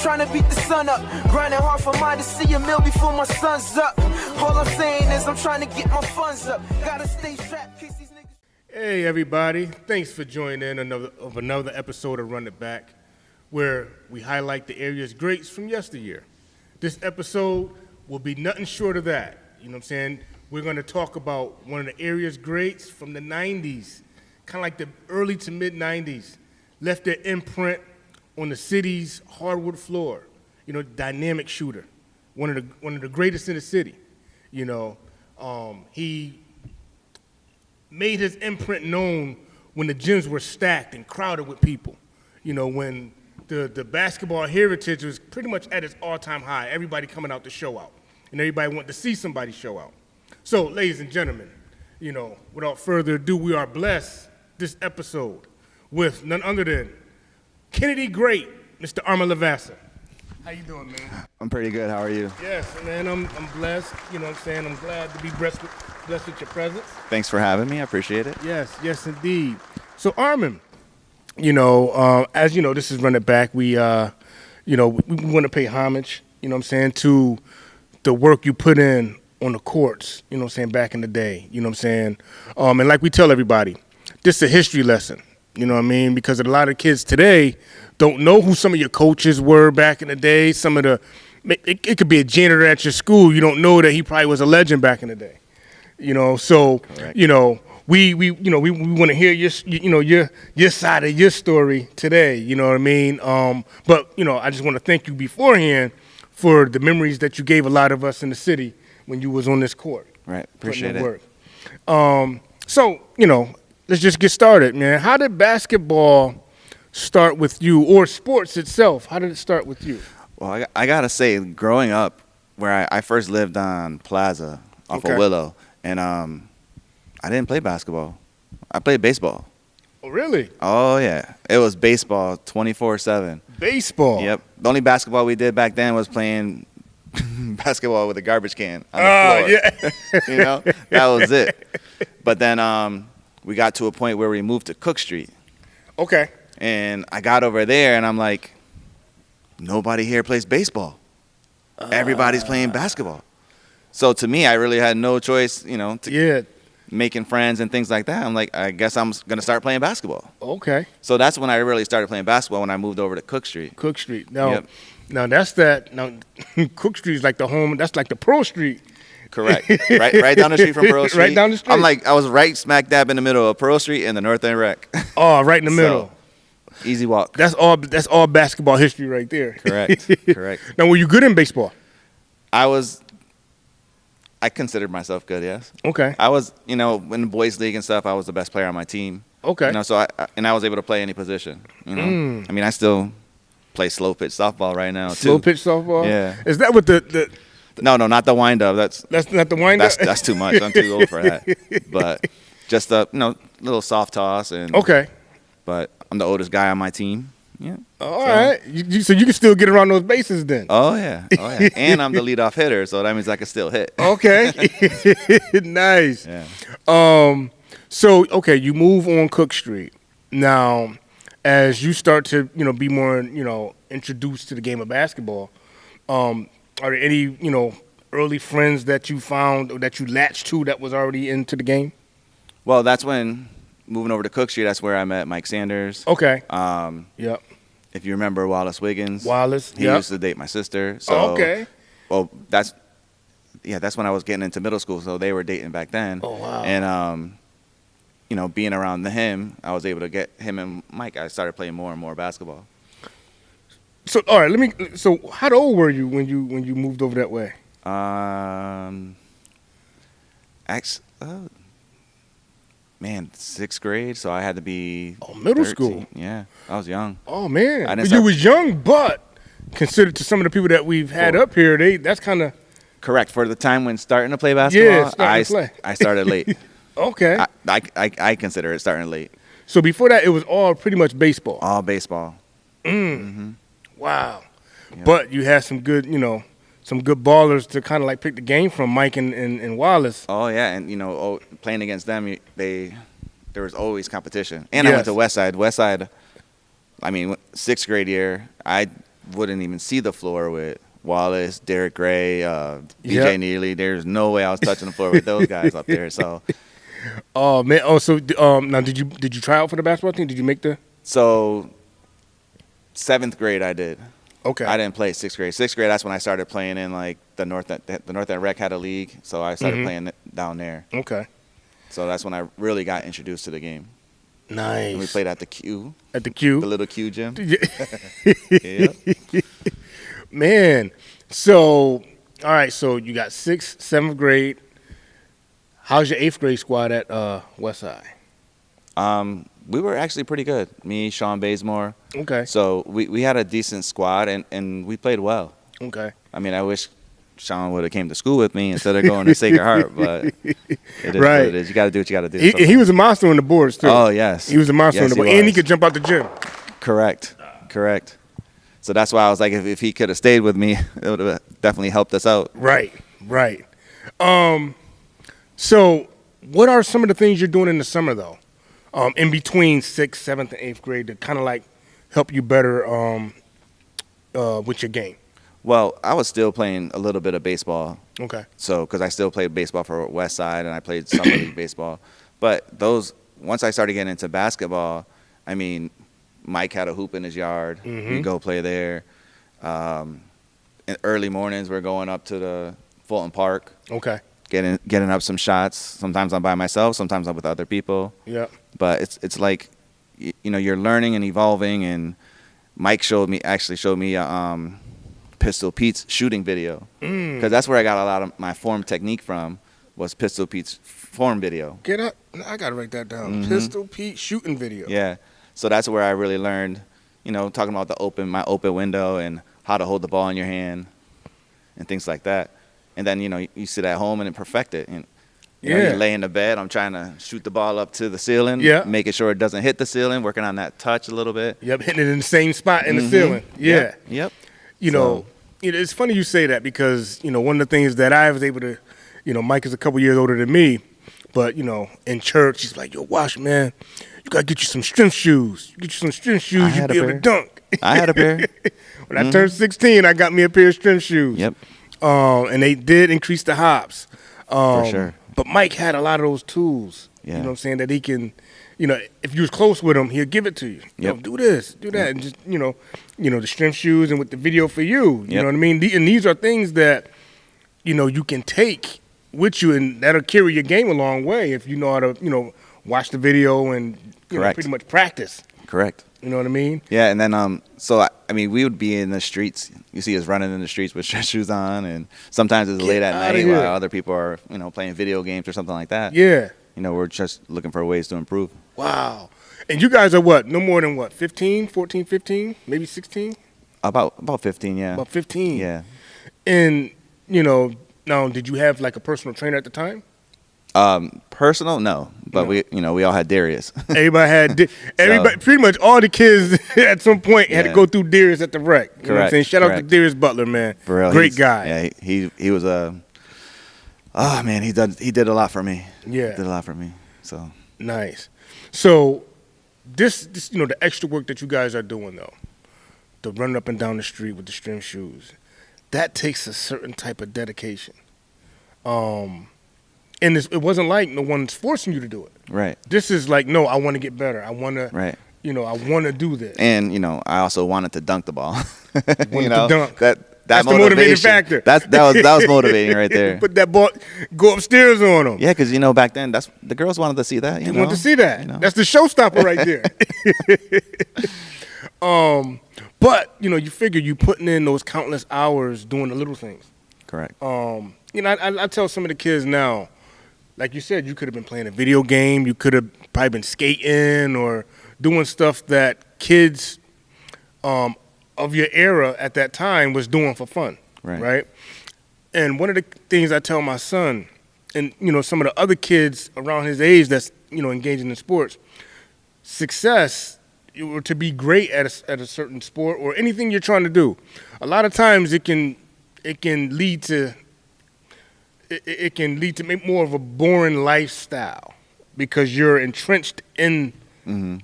trying to beat the sun up. Grinding hard for mine to see a meal before my sun's up. All I'm saying is I'm trying to get my funds up. Gotta stay strapped, kiss these niggas. Hey everybody, thanks for joining in another episode of Run It Back, where we highlight the area's greats from yesteryear. This episode will be nothing short of that. You know what I'm saying? We're going to talk about one of the area's greats from the 90s, kind of like the early to mid-90s, left their imprint on the city's hardwood floor. You know, dynamic shooter, one of the greatest in the city. You know, he made his imprint known when the gyms were stacked and crowded with people. You know, when the basketball heritage was pretty much at its all-time high, everybody coming out to show out, and everybody wanted to see somebody show out. So, ladies and gentlemen, you know, without further ado, we are blessed this episode with none other than Kennedy great, Mr. Armand LeVasseur. How you doing, man? I'm pretty good. How are you? Yes, man, I'm blessed. You know what I'm saying? I'm glad to be blessed with your presence. Thanks for having me. I appreciate it. Yes, indeed. So, Armand, you know, as you know, this is Run It Back. We want to pay homage, you know what I'm saying, to the work you put in on the courts, you know what I'm saying, back in the day, you know what I'm saying? And like we tell everybody, this is a history lesson, you know what I mean? Because a lot of kids today don't know who some of your coaches were back in the day. Some of it could be a janitor at your school. You don't know that he probably was a legend back in the day, you know? So, Correct. You know, we want to hear your side of your story today, you know what I mean? But, you know, I just want to thank you beforehand for the memories that you gave a lot of us in the city when you was on this court. Right. Appreciate it. Work. So, you know, let's just get started, man. How did basketball start with you, or sports itself? How did it start with you? Well, I got to say, growing up, where I first lived on Plaza off of Willow, and I didn't play basketball. I played baseball. Oh, really? Oh, yeah. It was baseball 24/7. Baseball? Yep. The only basketball we did back then was playing basketball with a garbage can on the floor. Yeah. You know, that was it. But then we got to a point where we moved to Cook Street. Okay. And I got over there, and I'm like, nobody here plays baseball. Everybody's playing basketball. So to me, I really had no choice, you know, making friends and things like that. I'm like, I guess I'm going to start playing basketball. Okay. So that's when I really started playing basketball, when I moved over to Cook Street. Cook Street. Now that's that. Now, Cook Street is like the home. That's like the Pro Street. Correct. Right down the street from Pearl Street. Right down the street. I'm like, I was right smack dab in the middle of Pearl Street and the North End Rec. Oh, right in the middle. Easy walk. That's all basketball history right there. Correct. Now, were you good in baseball? I considered myself good, yes. Okay. I was, you know, in the boys league and stuff, I was the best player on my team. Okay. You know, so I was able to play any position, you know. I mean, I still play slow pitch softball right now, too. Slow pitch softball? Yeah. Is that what the No, not the wind up. That's not the wind up? That's too much. I'm too old for that. But just a, little soft toss. And okay. But I'm the oldest guy on my team. Yeah. All right. So you can still get around those bases then? Oh, yeah. And I'm the leadoff hitter, so that means I can still hit. Okay. Nice. Yeah. So, okay, you move on Cook Street. Now, as you start to, be more, introduced to the game of basketball, are there any, early friends that you found or that you latched to that was already into the game? Well, that's when, moving over to Cook Street, that's where I met Mike Sanders. Okay. Yep. If you remember Wallace Wiggins. He used to date my sister. So, okay. Well, that's when I was getting into middle school, so they were dating back then. Oh, wow. And, being around him, I was able to get him and Mike. I started playing more and more basketball. So, all right, so how old were you when you moved over that way? Sixth grade, so I had to be middle 13. school. Yeah, I was young. Oh, man. You was young, but considered to some of the people that we've had up here, that's kind of... Correct. For the time when starting to play basketball, I started late. Okay. I consider it starting late. So before that, it was all pretty much baseball? All baseball. Mm-hmm. Wow. Yep. But you had some good, some good ballers to kind of like pick the game from, Mike and Wallace. Oh, yeah. And, playing against them, there was always competition. And I went to Westside. Westside, I mean, sixth grade year, I wouldn't even see the floor with Wallace, Derek Gray, BJ Neely. There's no way I was touching the floor with those guys up there. So, oh man. Oh, so now did you try out for the basketball team? Did you make the? So, 7th grade I did. Okay. I didn't play 6th grade. 6th grade, that's when I started playing in like the North End Rec had a league, so I started playing down there. Okay. So that's when I really got introduced to the game. Nice. And we played at the Q. At the Q. The little Q gym. Yeah. Man. So, all right. So you got 6th, 7th grade. How's your 8th grade squad at Westside? We were actually pretty good. Me, Sean Bazemore. Okay. So we had a decent squad, and we played well. Okay. I mean, I wish Sean would have came to school with me instead of going to Sacred Heart, but it is what it is. You got to do what you got to do. He was a monster on the boards, too. Oh, yes. He was a monster on the board. And he could jump out the gym. Correct. So that's why I was like, if he could have stayed with me, it would have definitely helped us out. Right. So what are some of the things you're doing in the summer, though, in between 6th, 7th, and 8th grade to kind of like help you better with your game? Well, I was still playing a little bit of baseball. Okay. So, because I still played baseball for West Side, and I played summer league baseball. But once I started getting into basketball, I mean, Mike had a hoop in his yard. We'd go play there. In early mornings, we're going up to the Fulton Park. Okay. Getting up some shots. Sometimes I'm by myself. Sometimes I'm with other people. Yeah. But it's like, you're learning and evolving. And Mike showed me Pistol Pete's shooting video, because that's where I got a lot of my form technique from, was Pistol Pete's form video. Get up! I gotta write that down. Pistol Pete shooting video. Yeah, so that's where I really learned, talking about my open window and how to hold the ball in your hand, and things like that. And then you sit at home and then perfect it. And you lay in the bed. I'm trying to shoot the ball up to the ceiling. Yeah. Making sure it doesn't hit the ceiling. Working on that touch a little bit. Yep, hitting it in the same spot in the ceiling. Yeah. Yep. It's funny you say that, because, one of the things that I was able to, Mike is a couple years older than me, but, in church, he's like, yo, Wash, man, you got to get you some strength shoes. You get you some strength shoes, you'll be able to dunk. I had a pair. When I turned 16, I got me a pair of strength shoes. Yep. And they did increase the hops. For sure. But Mike had a lot of those tools, you know what I'm saying, that he can, if you was close with him, he'll give it to you. Yep. Do this, do that, and just, the strength shoes and with the video for you. You know what I mean? And these are things that, you can take with you, and that'll carry your game a long way if you know how to, watch the video and pretty much practice. Correct. You know what I mean? Yeah, and then we would be in the streets. You see us running in the streets with stretch shoes on, and sometimes it's late at night while other people are, playing video games or something like that. Yeah. We're just looking for ways to improve. Wow. And you guys are what? No more than what? 15, 14, 15, maybe 16? About 15, yeah. About 15. Yeah. And, now did you have like a personal trainer at the time? Personal, no. But we all had Darius. Everybody had everybody. Pretty much all the kids at some point had to go through Darius at the rec. You know what I'm saying? Shout out to Darius Butler, man. For real, great guy. Yeah, he was a. Oh man, he did a lot for me. Yeah, did a lot for me. So nice. So this the extra work that you guys are doing though, the running up and down the street with the strength shoes, that takes a certain type of dedication. And it wasn't like no one's forcing you to do it. Right. This is like, no, I want to get better. I want to. Right. I want to do this. And I also wanted to dunk the ball. To dunk. That's the motivating factor. That was motivating right there. Put that ball, go upstairs on them. Yeah, because back then the girls wanted to see that. They wanted to see that. That's the showstopper right there. But you figure you putting in those countless hours doing the little things. Correct. I tell some of the kids now, like you said, you could have been playing a video game. You could have probably been skating or doing stuff that kids of your era at that time was doing for fun, right? And one of the things I tell my son, and some of the other kids around his age that's engaging in sports, success, or to be great at a certain sport or anything you're trying to do, a lot of times it can lead to make more of a boring lifestyle because you're entrenched in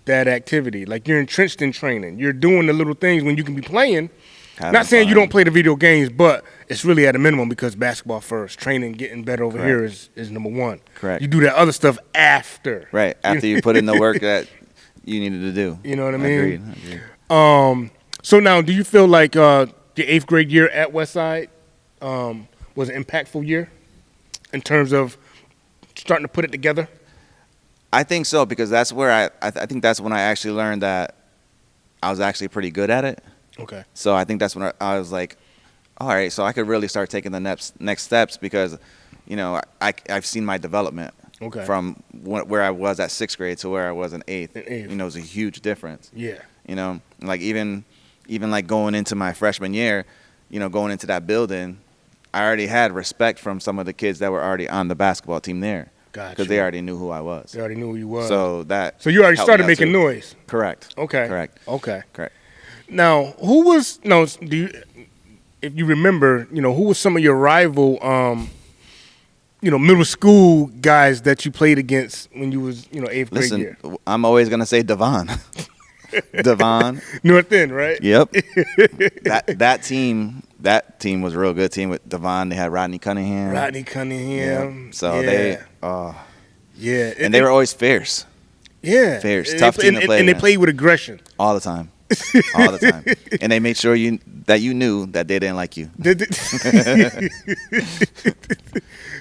that activity. Like you're entrenched in training. You're doing the little things when you can be playing, Not saying you don't play the video games, but it's really at a minimum because basketball first. Training, getting better over here is number one. Correct. You do that other stuff after. Right, after you put in the work that you needed to do. You know what I mean? Agreed. So now, do you feel like your 8th grade year at Westside was an impactful year in terms of starting to put it together? I think so, because that's where I think that's when I actually learned that I was actually pretty good at it. Okay. So I think that's when I was like, all right, so I could really start taking the next steps because, you know, I've seen my development from where I was at 6th grade to where I was in 8th. You know, it was a huge difference. Yeah. You know, like even like going into my freshman year, you know, going into that building, I already had respect from some of the kids that were already on the basketball team there. Gotcha. Because they already knew who I was. They already knew who you was. So you already started making too. noise. Correct. Okay. Correct. Okay. Correct. Now, if you remember, you know, who was some of your rival, you know, middle school guys that you played against when you was, you know, 8th grade year? I'm always gonna say Devon. Devon. North End, right? Yep. that team was a real good team with Devon. They had Rodney Cunningham. Yep. So yeah, and they were always fierce. Yeah, fierce, tough team to play. And they played with aggression all the time. All the time. And they made sure that you knew that they didn't like you.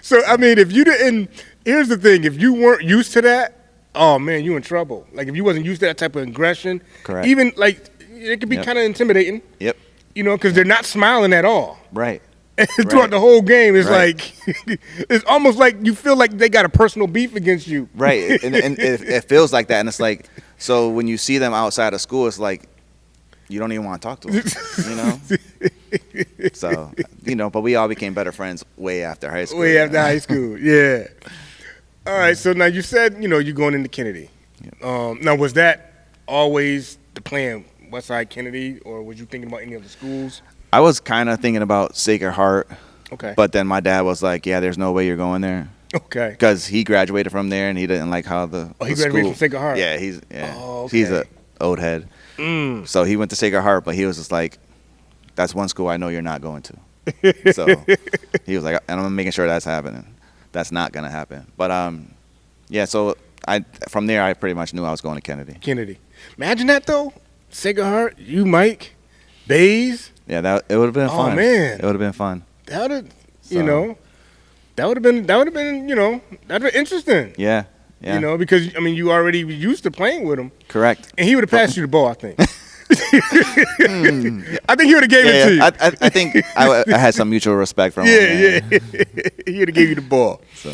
So, I mean, if you didn't – here's the thing. If you weren't used to that, oh, man, you in trouble. Like, if you wasn't used to that type of aggression. Correct. Even, like, it could be kind of intimidating. Yep. You know, because they're not smiling at all. Right. Throughout the whole game, it's like – it's almost like you feel like they got a personal beef against you. Right. And it feels like that. And it's like – so when you see them outside of school, it's like – you don't even want to talk to them, you know? So, you know, but we all became better friends way after high school. Way after high school, yeah. All right, so now you said, you know, you're going into Kennedy. Yep. Now, was that always the plan, Westside Kennedy, or was you thinking about any other schools? I was kind of thinking about Sacred Heart. Okay. But then my dad was like, yeah, there's no way you're going there. Okay. Because he graduated from there, and he didn't like how he graduated from Sacred Heart? Yeah, he's a old head. So he went to Sacred Heart, but he was just like, that's one school I know you're not going to. So he was like, and I'm making sure that's happening. That's not going to happen. But, yeah, so from there, I pretty much knew I was going to Kennedy. Imagine that, though. Sacred Heart, you, Mike, Bays. Yeah, it would have been fun. Oh, man. It would have been fun. That would have, you know, that would have been, you know, that would have been interesting. Yeah. Yeah. You know, because, I mean, you already were used to playing with him. Correct. And he would have passed you the ball, I think. I think he would have gave it to you. I think I had some mutual respect from him. Yeah. He would have gave you the ball. So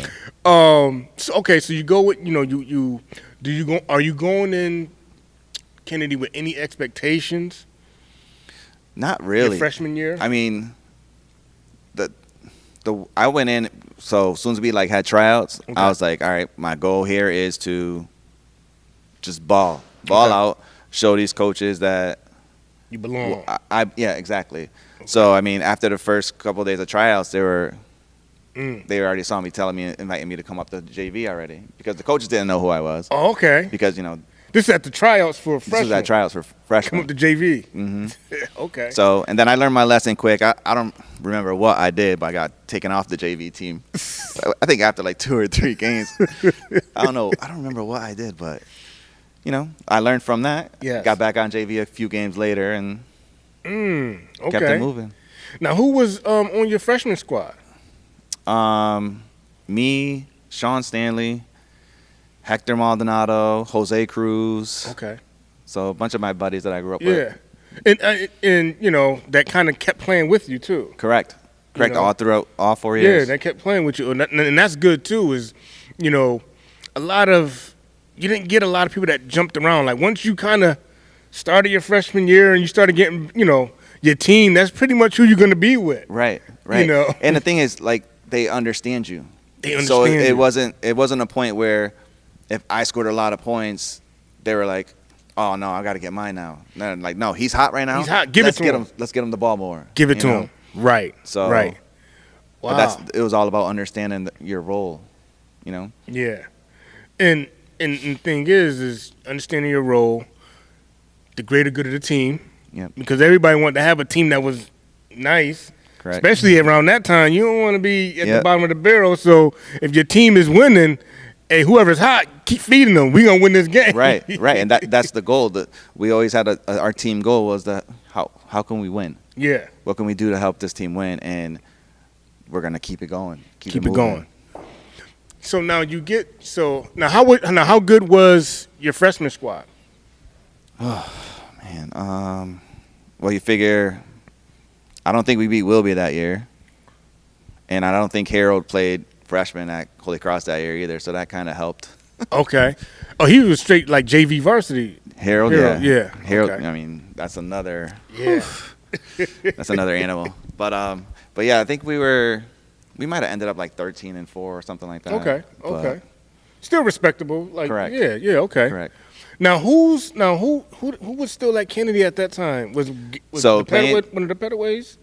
okay, so you go with, you know, are you going in Kennedy with any expectations? Not really. Your freshman year? I mean, I went in, so as soon as we like had tryouts, I was like, all right, my goal here is to just ball out, show these coaches that you belong. Yeah, exactly. Okay. So I mean, after the first couple of days of tryouts, they already saw me inviting me to come up to JV already, because the coaches didn't know who I was. Oh, okay. Because, you know, this is at the tryouts for freshmen. This is at tryouts for freshmen. Come up to JV. Mm-hmm. Okay. So, and then I learned my lesson quick. I don't remember what I did, but I got taken off the JV team. I think after like 2 or 3 games. I don't know. I don't remember what I did, but, you know, I learned from that. Yes. Got back on JV a few games later and kept it moving. Now, who was on your freshman squad? Me, Sean Stanley, Hector Maldonado, Jose Cruz. Okay. So a bunch of my buddies that I grew up with. Yeah. And you know, that kind of kept playing with you too. Correct. You know? All throughout all 4 years. Yeah, they kept playing with you. And that's good too, is, you know, you didn't get a lot of people that jumped around. Like, once you kind of started your freshman year and you started getting, you know, your team, that's pretty much who you're going to be with. Right. You know? And the thing is, like, they understand you. They understand so you. It wasn't a point where if I scored a lot of points, they were like, oh, no, I got to get mine now. And like, no, he's hot right now. He's hot. Give it to him. Let's get him the ball more. Give it to him. Right. So, right. Wow. But it was all about understanding your role, you know? Yeah. And the thing is understanding your role, the greater good of the team, Yep. Because everybody wanted to have a team that was nice. Correct. Especially around that time. You don't want to be at Yep. the bottom of the barrel. So if your team is winning, hey, whoever's hot, keep feeding them. We're going to win this game. Right. And that's the goal. That we always had our team goal was that how can we win? Yeah. What can we do to help this team win? And we're going to keep it going. Keep it going. moving. So now how good was your freshman squad? Man, well, you figure I don't think we beat Wilby that year, and I don't think Harold played freshman at Holy Cross that year either, so that kind of helped. Okay. Oh, he was straight like JV varsity. Harold, yeah. Harold. Okay. I mean, that's another Yeah. that's another animal. But yeah, I think we might have ended up like 13-4 or something like that. Okay. But Still respectable. Like Correct. Yeah. Okay. correct. Now who was still at Kennedy at that time? Was So one of the Pettaways?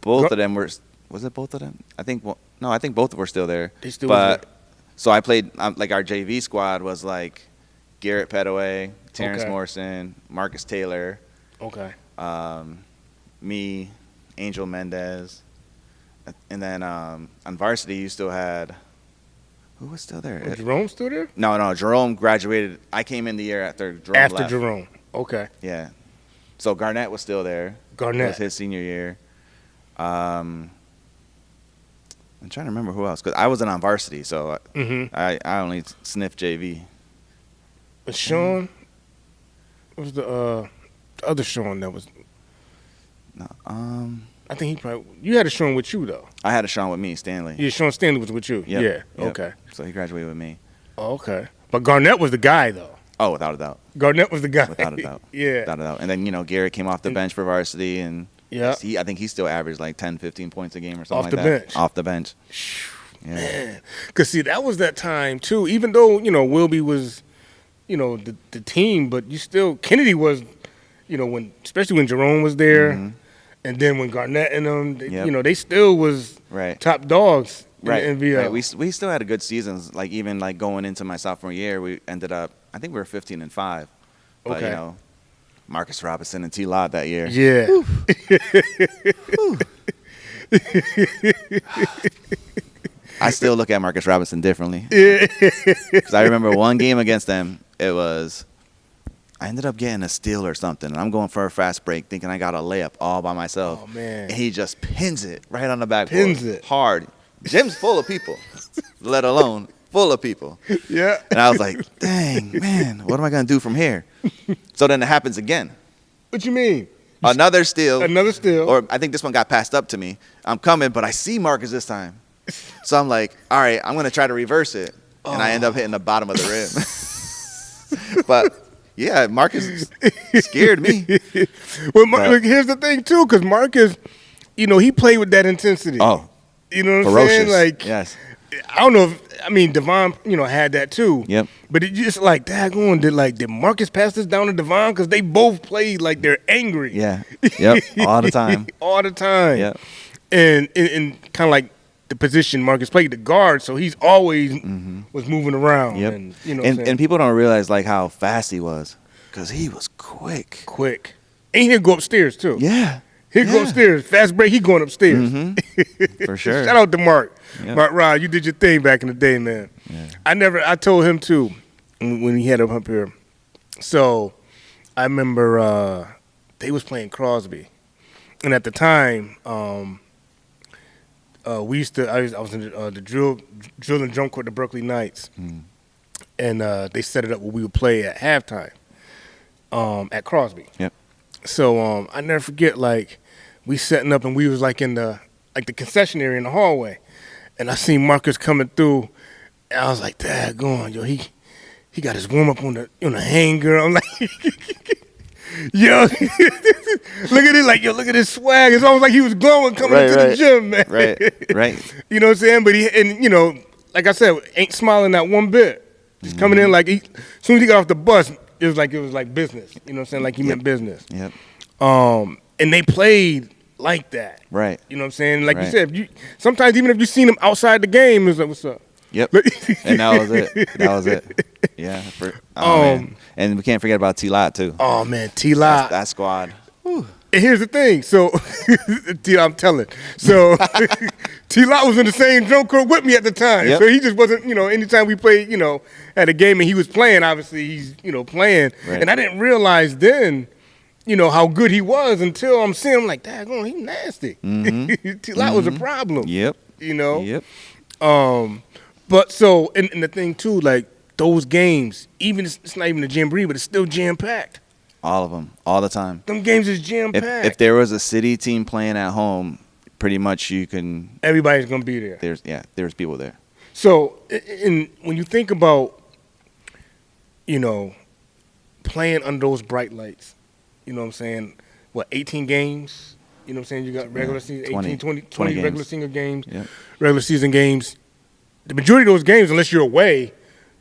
Both of them were. Was it both of them? I think. No, I think both were still there. They still But was there. so I played like our JV squad was like Garrett Pettaway, Terrence Okay. Morrison, Marcus Taylor, Okay. me, Angel Mendez, and then on varsity you still had. Who was still there? Was Jerome still there? No. Jerome graduated. I came in the year after Jerome After left. Jerome. Okay. Yeah. So Garnett was still there. Garnett. It was his senior year. I'm trying to remember who else because I wasn't on varsity, so I only sniffed JV. Sean was the other Sean that was. No, I think you had a Sean with you though. I had a Sean with me, Stanley. Yeah, Sean Stanley was with you. Yep, Yeah. yep. Okay. So he graduated with me. Oh, okay. But Garnett was the guy though. Oh, without a doubt. Garnett was the guy. Without a doubt. Yeah. Without a doubt. And then, Garrett came off the bench for varsity, and Yeah. I think he still averaged like 10, 15 points a game or something Off like the that. bench. Off the bench. Yeah. Man, because see, that was that time too. Even though Wilby was, the team, but you still Kennedy was, especially when Jerome was there, and then when Garnett and them, they still was Right. top dogs in Right. the NVL. Right. We still had a good seasons. Like even like going into my sophomore year, we ended up. I think we were 15-5. But Okay. Marcus Robinson and T. Lott that year. Yeah. I still look at Marcus Robinson differently. Because I remember one game against them. It was. I ended up getting a steal or something, and I'm going for a fast break, thinking I got a layup all by myself. Oh man. And he just pins it right on the backboard. Pins it. Hard. Gym's full of people, let alone full of people. Yeah. And I was like, dang, man, what am I going to do from here? So then it happens again. What you mean? Another steal. Another steal. Or I think this one got passed up to me. I'm coming, but I see Marcus this time. So I'm like, all right, I'm going to try to reverse it. And I end up hitting the bottom of the rim. But, yeah, Marcus scared me. Well, look, here's the thing, too, because Marcus, he played with that intensity. Oh, You know what ferocious. I'm saying? Like, Yes. I don't know if Devon, had that too. Yep. But it just like daggone, did Marcus pass this down to Devon? Because they both played like they're angry. Yeah. Yep. All the time. All the time. Yep. And kind of like the position Marcus played, the guard, so he's always was moving around. Yep. And what I'm saying? And people don't realize like how fast he was because he was quick. Quick. And he'd go upstairs too. Yeah. He'd go upstairs. Fast break, he going upstairs. For sure. Shout out to Mark. Yep. Mark Rod, you did your thing back in the day, man. Yeah. I told him too when he had him up here. So I remember they was playing Crosby. And at the time, we used to, I was in the drill and drum court, the Berkeley Knights. And they set it up where we would play at halftime at Crosby. Yep. So I never forget, like, we setting up and we was like in the concession area in the hallway, and I seen Marcus coming through, and I was like, "Daggone, yo, he got his warm up on the hanger." I'm like, "Yo, look at it, like, yo, look at his swag." It's almost like he was glowing coming into the gym, man. Right. You know what I'm saying? But like I said, ain't smiling that one bit. Just coming in like as soon as he got off the bus, it was like business. You know what I'm saying? Like he meant business. Yep. And they played like that. Right. You know what I'm saying? Like you Right. said, sometimes even if you seen them outside the game, it's like, what's up? Yep. And that was it. That was it. Yeah. Man. And we can't forget about T. Lott too. Oh man, T. Lott. That squad. And here's the thing. So, I'm telling. So, T-Lot was in the same drum corps with me at the time. Yep. So, he just wasn't, anytime we played, at a game and he was playing, obviously he's, playing. Right. And I didn't realize then, how good he was until I'm seeing him like, daggone, he nasty. Mm-hmm. T-Lot was a problem. Yep. Yep. But so, and the thing too, like those games, even it's not even a jamboree, but it's still jam-packed. All of them, all the time. Them games is jam-packed. If there was a city team playing at home, pretty much you can. Everybody's gonna be there. There's people there. So, when you think about, playing under those bright lights, you know what I'm saying? What, 18 games? You know what I'm saying? You got regular season, 18, 20 regular season games, regular season games. The majority of those games, unless you're away,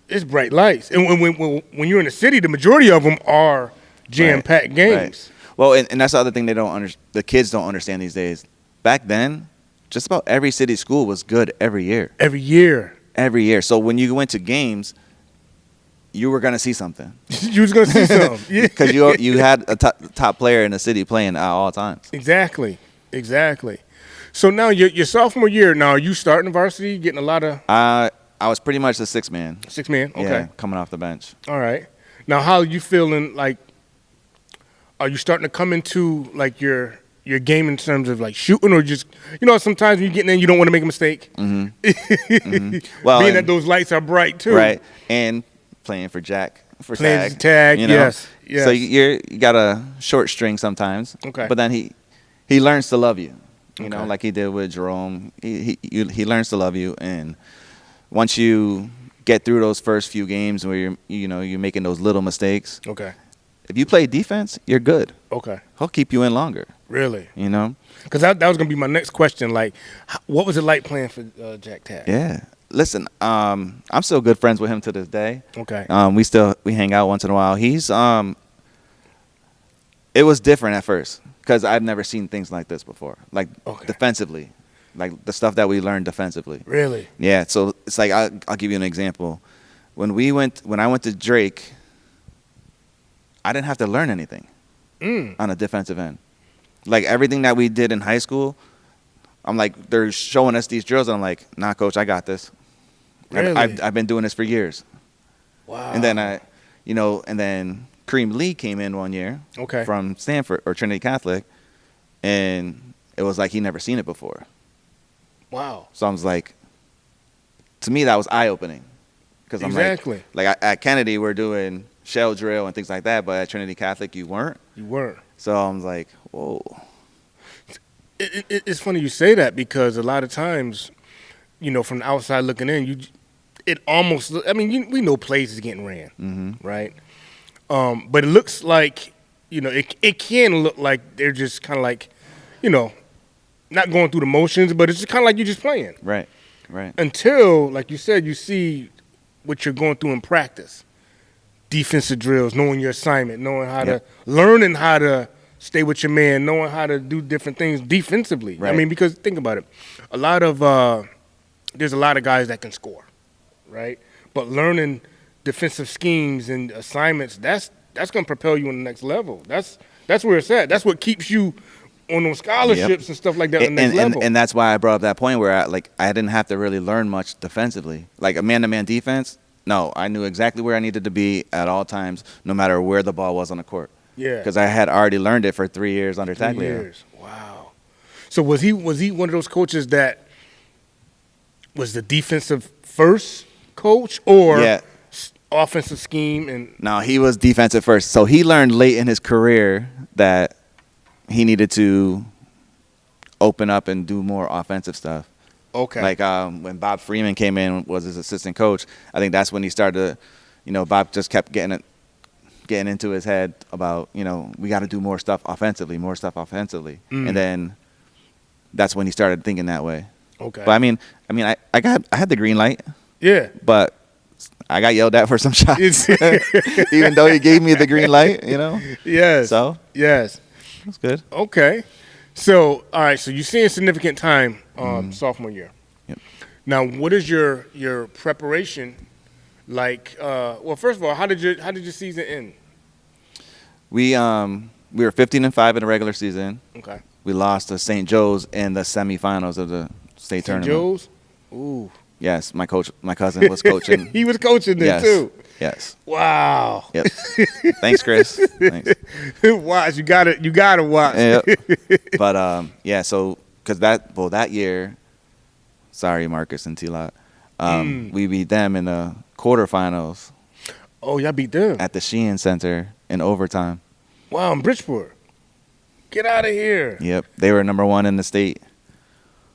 it's bright lights. And when you're in the city, the majority of them are jam-packed games. Right. Well, and that's the other thing the kids don't understand these days. Back then, just about every city school was good every year. Every year. So when you went to games, you were going to see something. You was going to see something. Because you had a top player in the city playing at all times. Exactly. So now your sophomore year, now are you starting varsity, getting a lot of? I was pretty much the sixth man. Sixth man, okay. Yeah, coming off the bench. All right. Now, how are you feeling? Like, are you starting to come into like your game in terms of like shooting, or just sometimes when you're getting in, you don't want to make a mistake. Mm-hmm. Mm-hmm. Well, being that those lights are bright too, right? And playing for Jack for playing tag, yes. So you got a short string sometimes. Okay. But then he learns to love you. You know, Okay. like he did with Jerome. He learns to love you, and once you get through those first few games where you're making those little mistakes. Okay. If you play defense, you're good. Okay. He'll keep you in longer. Really? Because that was gonna be my next question. Like, what was it like playing for Jack Tag? Yeah. Listen, I'm still good friends with him to this day. Okay. We hang out once in a while. He's it was different at first because I've never seen things like this before. Like defensively, like the stuff that we learned defensively. Really? Yeah. So it's like I'll give you an example. When I went to Drake, I didn't have to learn anything on a defensive end. Like everything that we did in high school, I'm like, they're showing us these drills, and I'm like, nah, coach, I got this. Really? I've been doing this for years. Wow. And then and then Kareem Lee came in one year from Stanford or Trinity Catholic, and it was like he never seen it before. Wow. So I was like, to me, that was eye-opening. Because I'm like at Kennedy, we're doing shell drill and things like that, but at Trinity Catholic, you weren't. You weren't. So I was like, whoa. It's funny you say that because a lot of times, from the outside looking in, we know plays is getting ran, right? But it looks like, it can look like they're just kind of like, not going through the motions, but it's just kind of like you're just playing. Right. Until, like you said, you see what you're going through in practice. Defensive drills, knowing your assignment, knowing learning how to stay with your man, knowing how to do different things defensively. Right. I mean, because think about it. There's a lot of guys that can score, right? But learning defensive schemes and assignments, that's going to propel you on the next level. That's where it's at. That's what keeps you on those scholarships and stuff like that on the next level. And that's why I brought up that point where I didn't have to really learn much defensively. Like a man-to-man defense, no, I knew exactly where I needed to be at all times, no matter where the ball was on the court. Yeah. Because I had already learned it for 3 years under 3 Taglio. years. Wow. So was he one of those coaches that was the defensive first coach or offensive scheme? And No, he was defensive first. So he learned late in his career that he needed to open up and do more offensive stuff. Okay. Like when Bob Freeman came in, was his assistant coach, I think that's when he started to, Bob just kept getting into his head about, we got to do more stuff offensively. And then that's when he started thinking that way. Okay. But I mean, I had the green light. Yeah. But I got yelled at for some shots, even though he gave me the green light, Yes. So yes, that's good. Okay. So all right. So you're seeing significant time sophomore year. Yep. Now, what is your preparation like? Well, first of all, how did your season end? We we were 15-5 in the regular season. Okay. We lost to St. Joe's in the semifinals of the state St. tournament. Joe's? Ooh. Yes, my cousin was coaching. He was coaching there, yes. too. Yes. Wow. Yep. Thanks, Chris. Thanks. Watch. You gotta watch. Yep. But, so because that year, sorry, Marcus and T-Lot, we beat them in the quarterfinals. Oh, y'all beat them? At the Sheehan Center in overtime. Wow, in Bridgeport. Get out of here. Yep. They were number 1 in the state.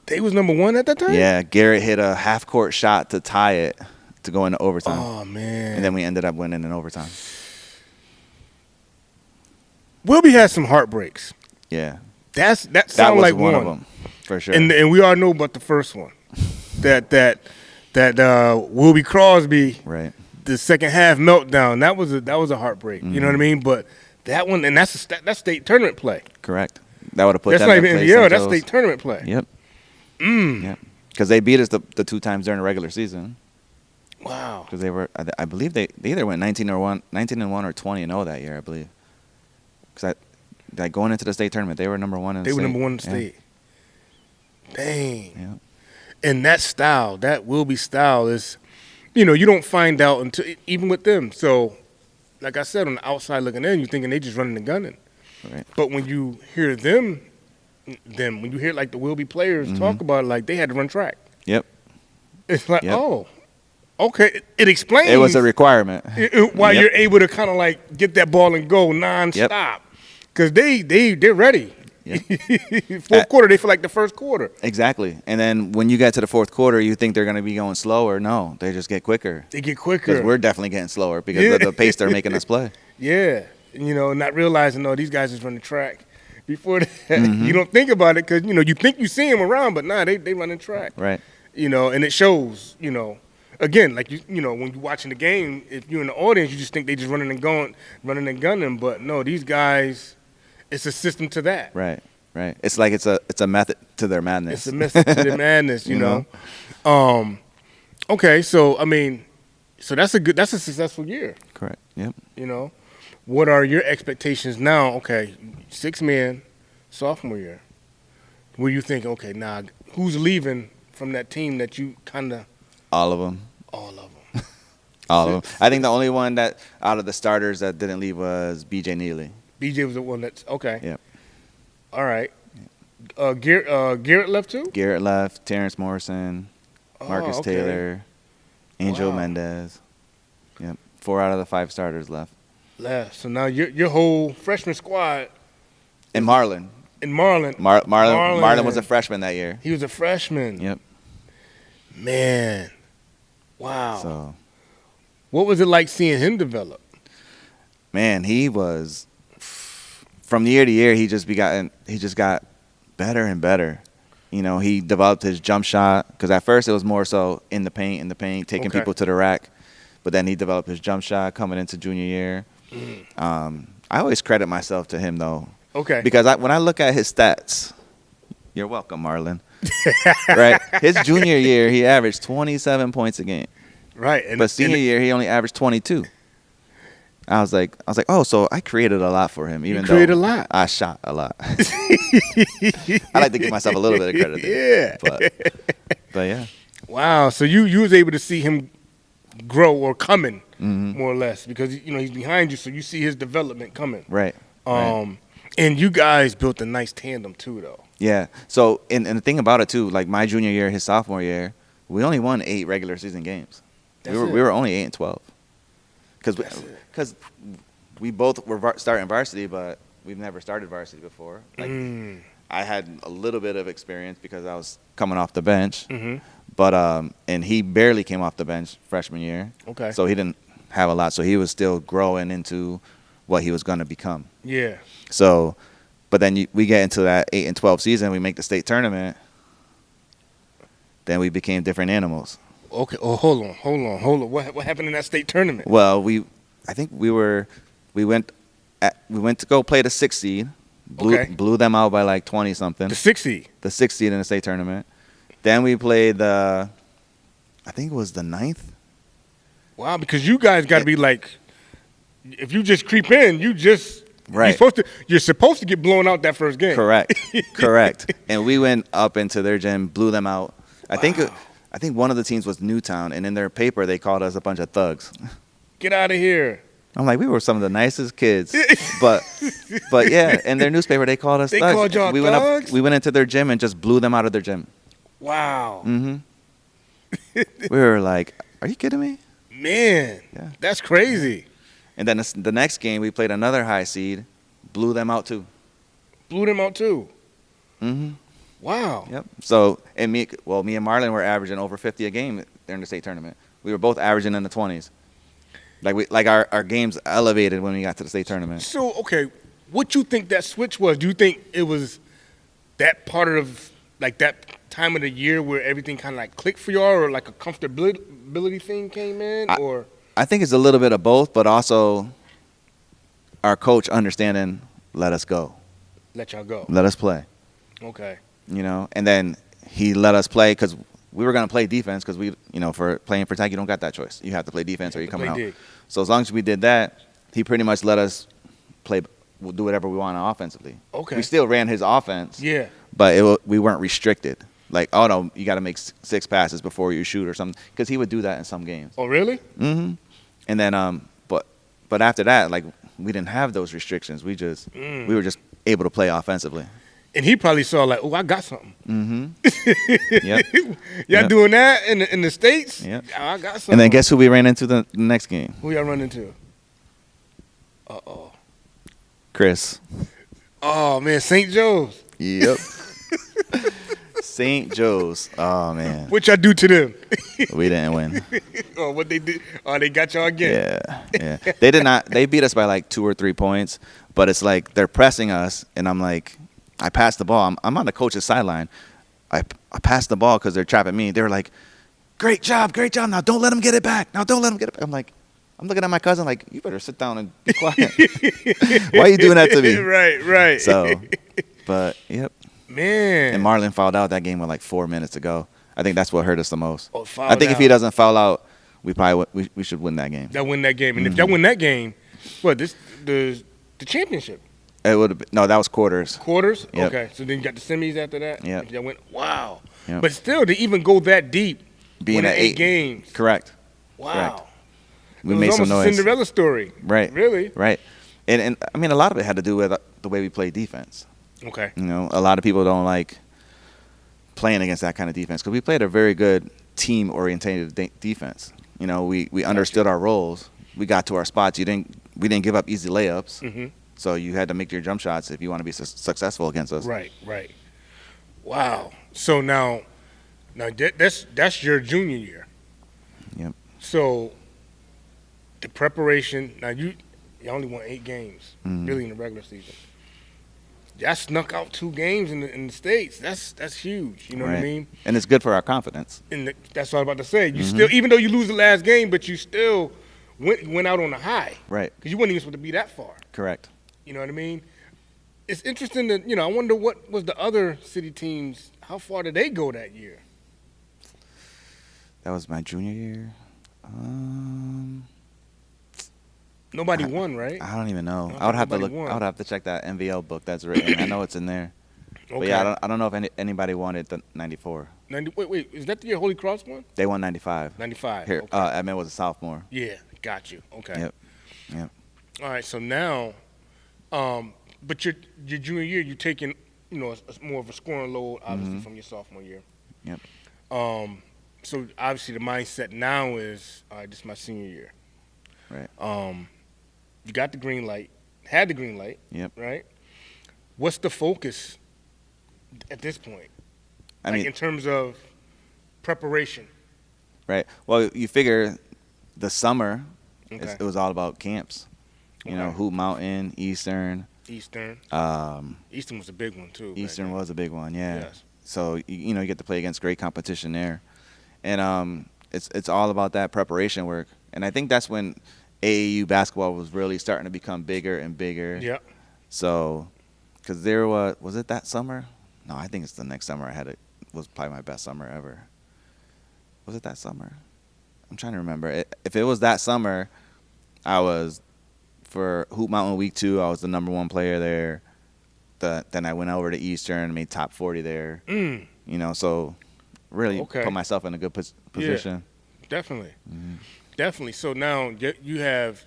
They was number 1 at that time? Yeah. Garrett hit a half-court shot to tie it to go into overtime. Oh, man. And then we ended up winning in overtime. Wilby had some heartbreaks. Yeah. That was sounded like one of them, for sure. And we all know about the first one. that Wilby Crosby, right. The second half meltdown. That was a heartbreak. You know what I mean? But that one, and that's state tournament play. Correct. That would have put that's them not in even place. NBL. That's state tournament play. Yep. Yep. Because they beat us the 2 times during the regular season. Wow. Because they were, I believe they either went 19-1 or 20-0 that year. I believe. Because going into the state tournament, they were number 1 in the state. They were number 1 in the state. Dang. Yeah. And that style, that Wilby style is, you don't find out until, even with them. So, like I said, on the outside looking in, you're thinking they just running and gunning. Right. But when you hear when you hear like the Wilby players talk about it, like they had to run track. Yep. It's like, oh, okay. It explains. It was a requirement. Why you're able to kind of like get that ball and go nonstop. Because they're ready. Yep. Fourth quarter, they feel like the first quarter. Exactly. And then when you get to the fourth quarter, you think they're going to be going slower. No, they just get quicker. They get quicker. Because we're definitely getting slower because of the pace they're making us play. Yeah. Not realizing, these guys is running track. Before that, you don't think about it because, you think you see them around, but nah, they running track. Right. And it shows, again, like, when you're watching the game, if you're in the audience, you just think they just running and gunning. But no, these guys, it's a system to that. Right. It's like it's a method to their madness. It's a method to their madness, you know. Okay, so so that's a successful year. Correct. Yep. What are your expectations now? Okay, 6-man, sophomore year. Where you think, okay, now who's leaving from that team that you kind of? All of them. All of them. All of them. I think the only one that out of the starters that didn't leave was B.J. Neely. B.J. was the one that's okay. Yep. All right. Garrett left too? Garrett left. Terrence Morrison, Marcus Taylor, Angel Mendez. Yep. 4 out of the 5 starters left. So now your whole freshman squad. And Marlon. Marlon was a freshman that year. He was a freshman. Yep. Man. Wow. So, what was it like seeing him develop? Man, he was from year to year. He just got better and better. He developed his jump shot because at first it was more so in the paint, taking people to the rack. But then he developed his jump shot coming into junior year. I always credit myself to him though. Okay. Because when I look at his stats, you're welcome, Marlon. Right. His junior year, he averaged 27 points a game. Right. But senior year, he only averaged 22. I was like, oh, so I created a lot for him, even though created a lot. I shot a lot. I like to give myself a little bit of credit. Yeah. But yeah. Wow. So you was able to see him grow or coming, more or less, because he's behind you, so you see his development coming. Right. And you guys built a nice tandem too, though. Yeah. So and the thing about it too, like my junior year, his sophomore year, we only won 8 regular season games. We were only 8-12. Because we both were starting varsity, but we've never started varsity before. Like I had a little bit of experience because I was coming off the bench, but and he barely came off the bench freshman year. Okay. So he didn't have a lot. So he was still growing into what he was going to become. Yeah. So, but then we get into that 8-12 season. We make the state tournament. Then we became different animals. Okay. Oh, hold on. What happened in that state tournament? Well, I think we went to go play the 6th seed. Blew them out by like 20 something. The 6th seed. The 6th seed in the state tournament. Then we played I think it was the 9th. Wow, because you guys got to be like, if you just creep in, you just Right. You're supposed to get blown out that first game. Correct. And we went up into their gym, blew them out. I think one of the teams was Newtown, and in their paper they called us a bunch of thugs. Get out of here. I'm like, we were some of the nicest kids, but yeah, in their newspaper they called us thugs. They called y'all thugs? We went into their gym and just blew them out of their gym. Wow. Mm-hmm. We were like, are you kidding me? Man, that's crazy. And then the next game, we played another high seed, blew them out too. Mm-hmm. Wow. Yep. So, and me and Marlon were averaging over 50 a game during the state tournament. We were both averaging in the 20s. Like our games elevated when we got to the state tournament. So, okay, what you think that switch was? Do you think it was that part of like that time of the year where everything kind of like clicked for y'all, or like a comfortability thing came in, or? I think it's a little bit of both, but also our coach understanding, let us go. Let y'all go. Let us play. Okay. You know, and then he let us play because we were going to play defense because for playing for tag, you don't got that choice. You have to play defense or you're coming out. Dig. So as long as we did that, he pretty much let us play, we'll do whatever we want offensively. Okay. We still ran his offense. Yeah. But we weren't restricted. Like, oh, no, you got to make 6 passes before you shoot or something. Because he would do that in some games. Oh, really? Mm-hmm. And then, but after that, like, we didn't have those restrictions. We were just able to play offensively. And he probably saw like, oh, I got something. Mm-hmm. Yep. Y'all doing that in the States? Yep. Oh, I got something. And then guess who we ran into the next game? Who y'all run into? Uh-oh. Chris. Oh, man, St. Joe's. Yep. St. Joe's. Oh, man. What y'all do to them? We didn't win. Oh, what they did? Oh, they got y'all again. Yeah. They did not. They beat us by like 2 or 3 points, but it's like they're pressing us, and I'm like, I passed the ball. I'm on the coach's sideline. I passed the ball because they're trapping me. They were like, great job. Now don't let them get it back. I'm like, I'm looking at my cousin like, you better sit down and be quiet. Why are you doing that to me? Right. So, but, yep. Man. And Marlon fouled out that game with like 4 minutes to go. I think that's what hurt us the most. Oh, I think if he doesn't foul out, we should win that game. Y'all win that game. And if y'all win that game, the championship? It would have been, no, that was quarters. Quarters? Yep. Okay. So then you got the semis after that? Yeah. Y'all went, wow. Yep. But still, to even go that deep, being at 8 games. Correct. Wow. Correct. We it was made some almost noise. a Cinderella story. Right. Really? Right. And I mean, a lot of it had to do with the way we play defense. Okay. You know, a lot of people don't like playing against that kind of defense because we played a very good team-oriented defense. You know, we understood our roles. We got to our spots. We didn't give up easy layups. Mm-hmm. So you had to make your jump shots if you want to be successful against us. Right. Wow. So now that's your junior year. Yep. So the preparation. Now you only won 8 games really in the regular season. Y'all snuck out 2 games in the States. That's huge. You know what I mean? And it's good for our confidence. And that's what I was about to say. You still, even though you lose the last game, but you still went out on a high. Right. Because you weren't even supposed to be that far. Correct. You know what I mean? It's interesting that, I wonder what was the other city teams, how far did they go that year? That was my junior year. Nobody won, right? I don't even know. I would have to look. I would have to check that NVL book that's written. I know it's in there. Okay. But yeah, I don't know if anybody won it the 94. Wait, is that the year Holy Cross won? They won 95. 95. Here, okay. Edmund was a sophomore. Yeah, got you. Okay. Yep. All right, so now, but your junior year, you're taking, more of a scoring load, obviously, from your sophomore year. Yep. So obviously the mindset now is, all right, this is my senior year. Right. You got the green light, had the green light. Yep. Right. What's the focus at this point? I mean, in terms of preparation. Right. Well, you figure the summer, Okay. it was all about camps. You know, Hoop Mountain, Eastern. Eastern was a big one too. Eastern was a big one, yeah. Yes. So you get to play against great competition there, and it's all about that preparation work. And I think that's when AAU basketball was really starting to become bigger and bigger. Yeah. So, because there was it that summer? No, I think it's the next summer I had it. Was probably my best summer ever. Was it that summer? I'm trying to remember. If it was that summer, I was for Hoop Mountain Week 2. I was the number 1 player there. Then I went over to Eastern, made top 40 there. You know, so really put myself in a good position. Yeah, definitely. Definitely. So now you have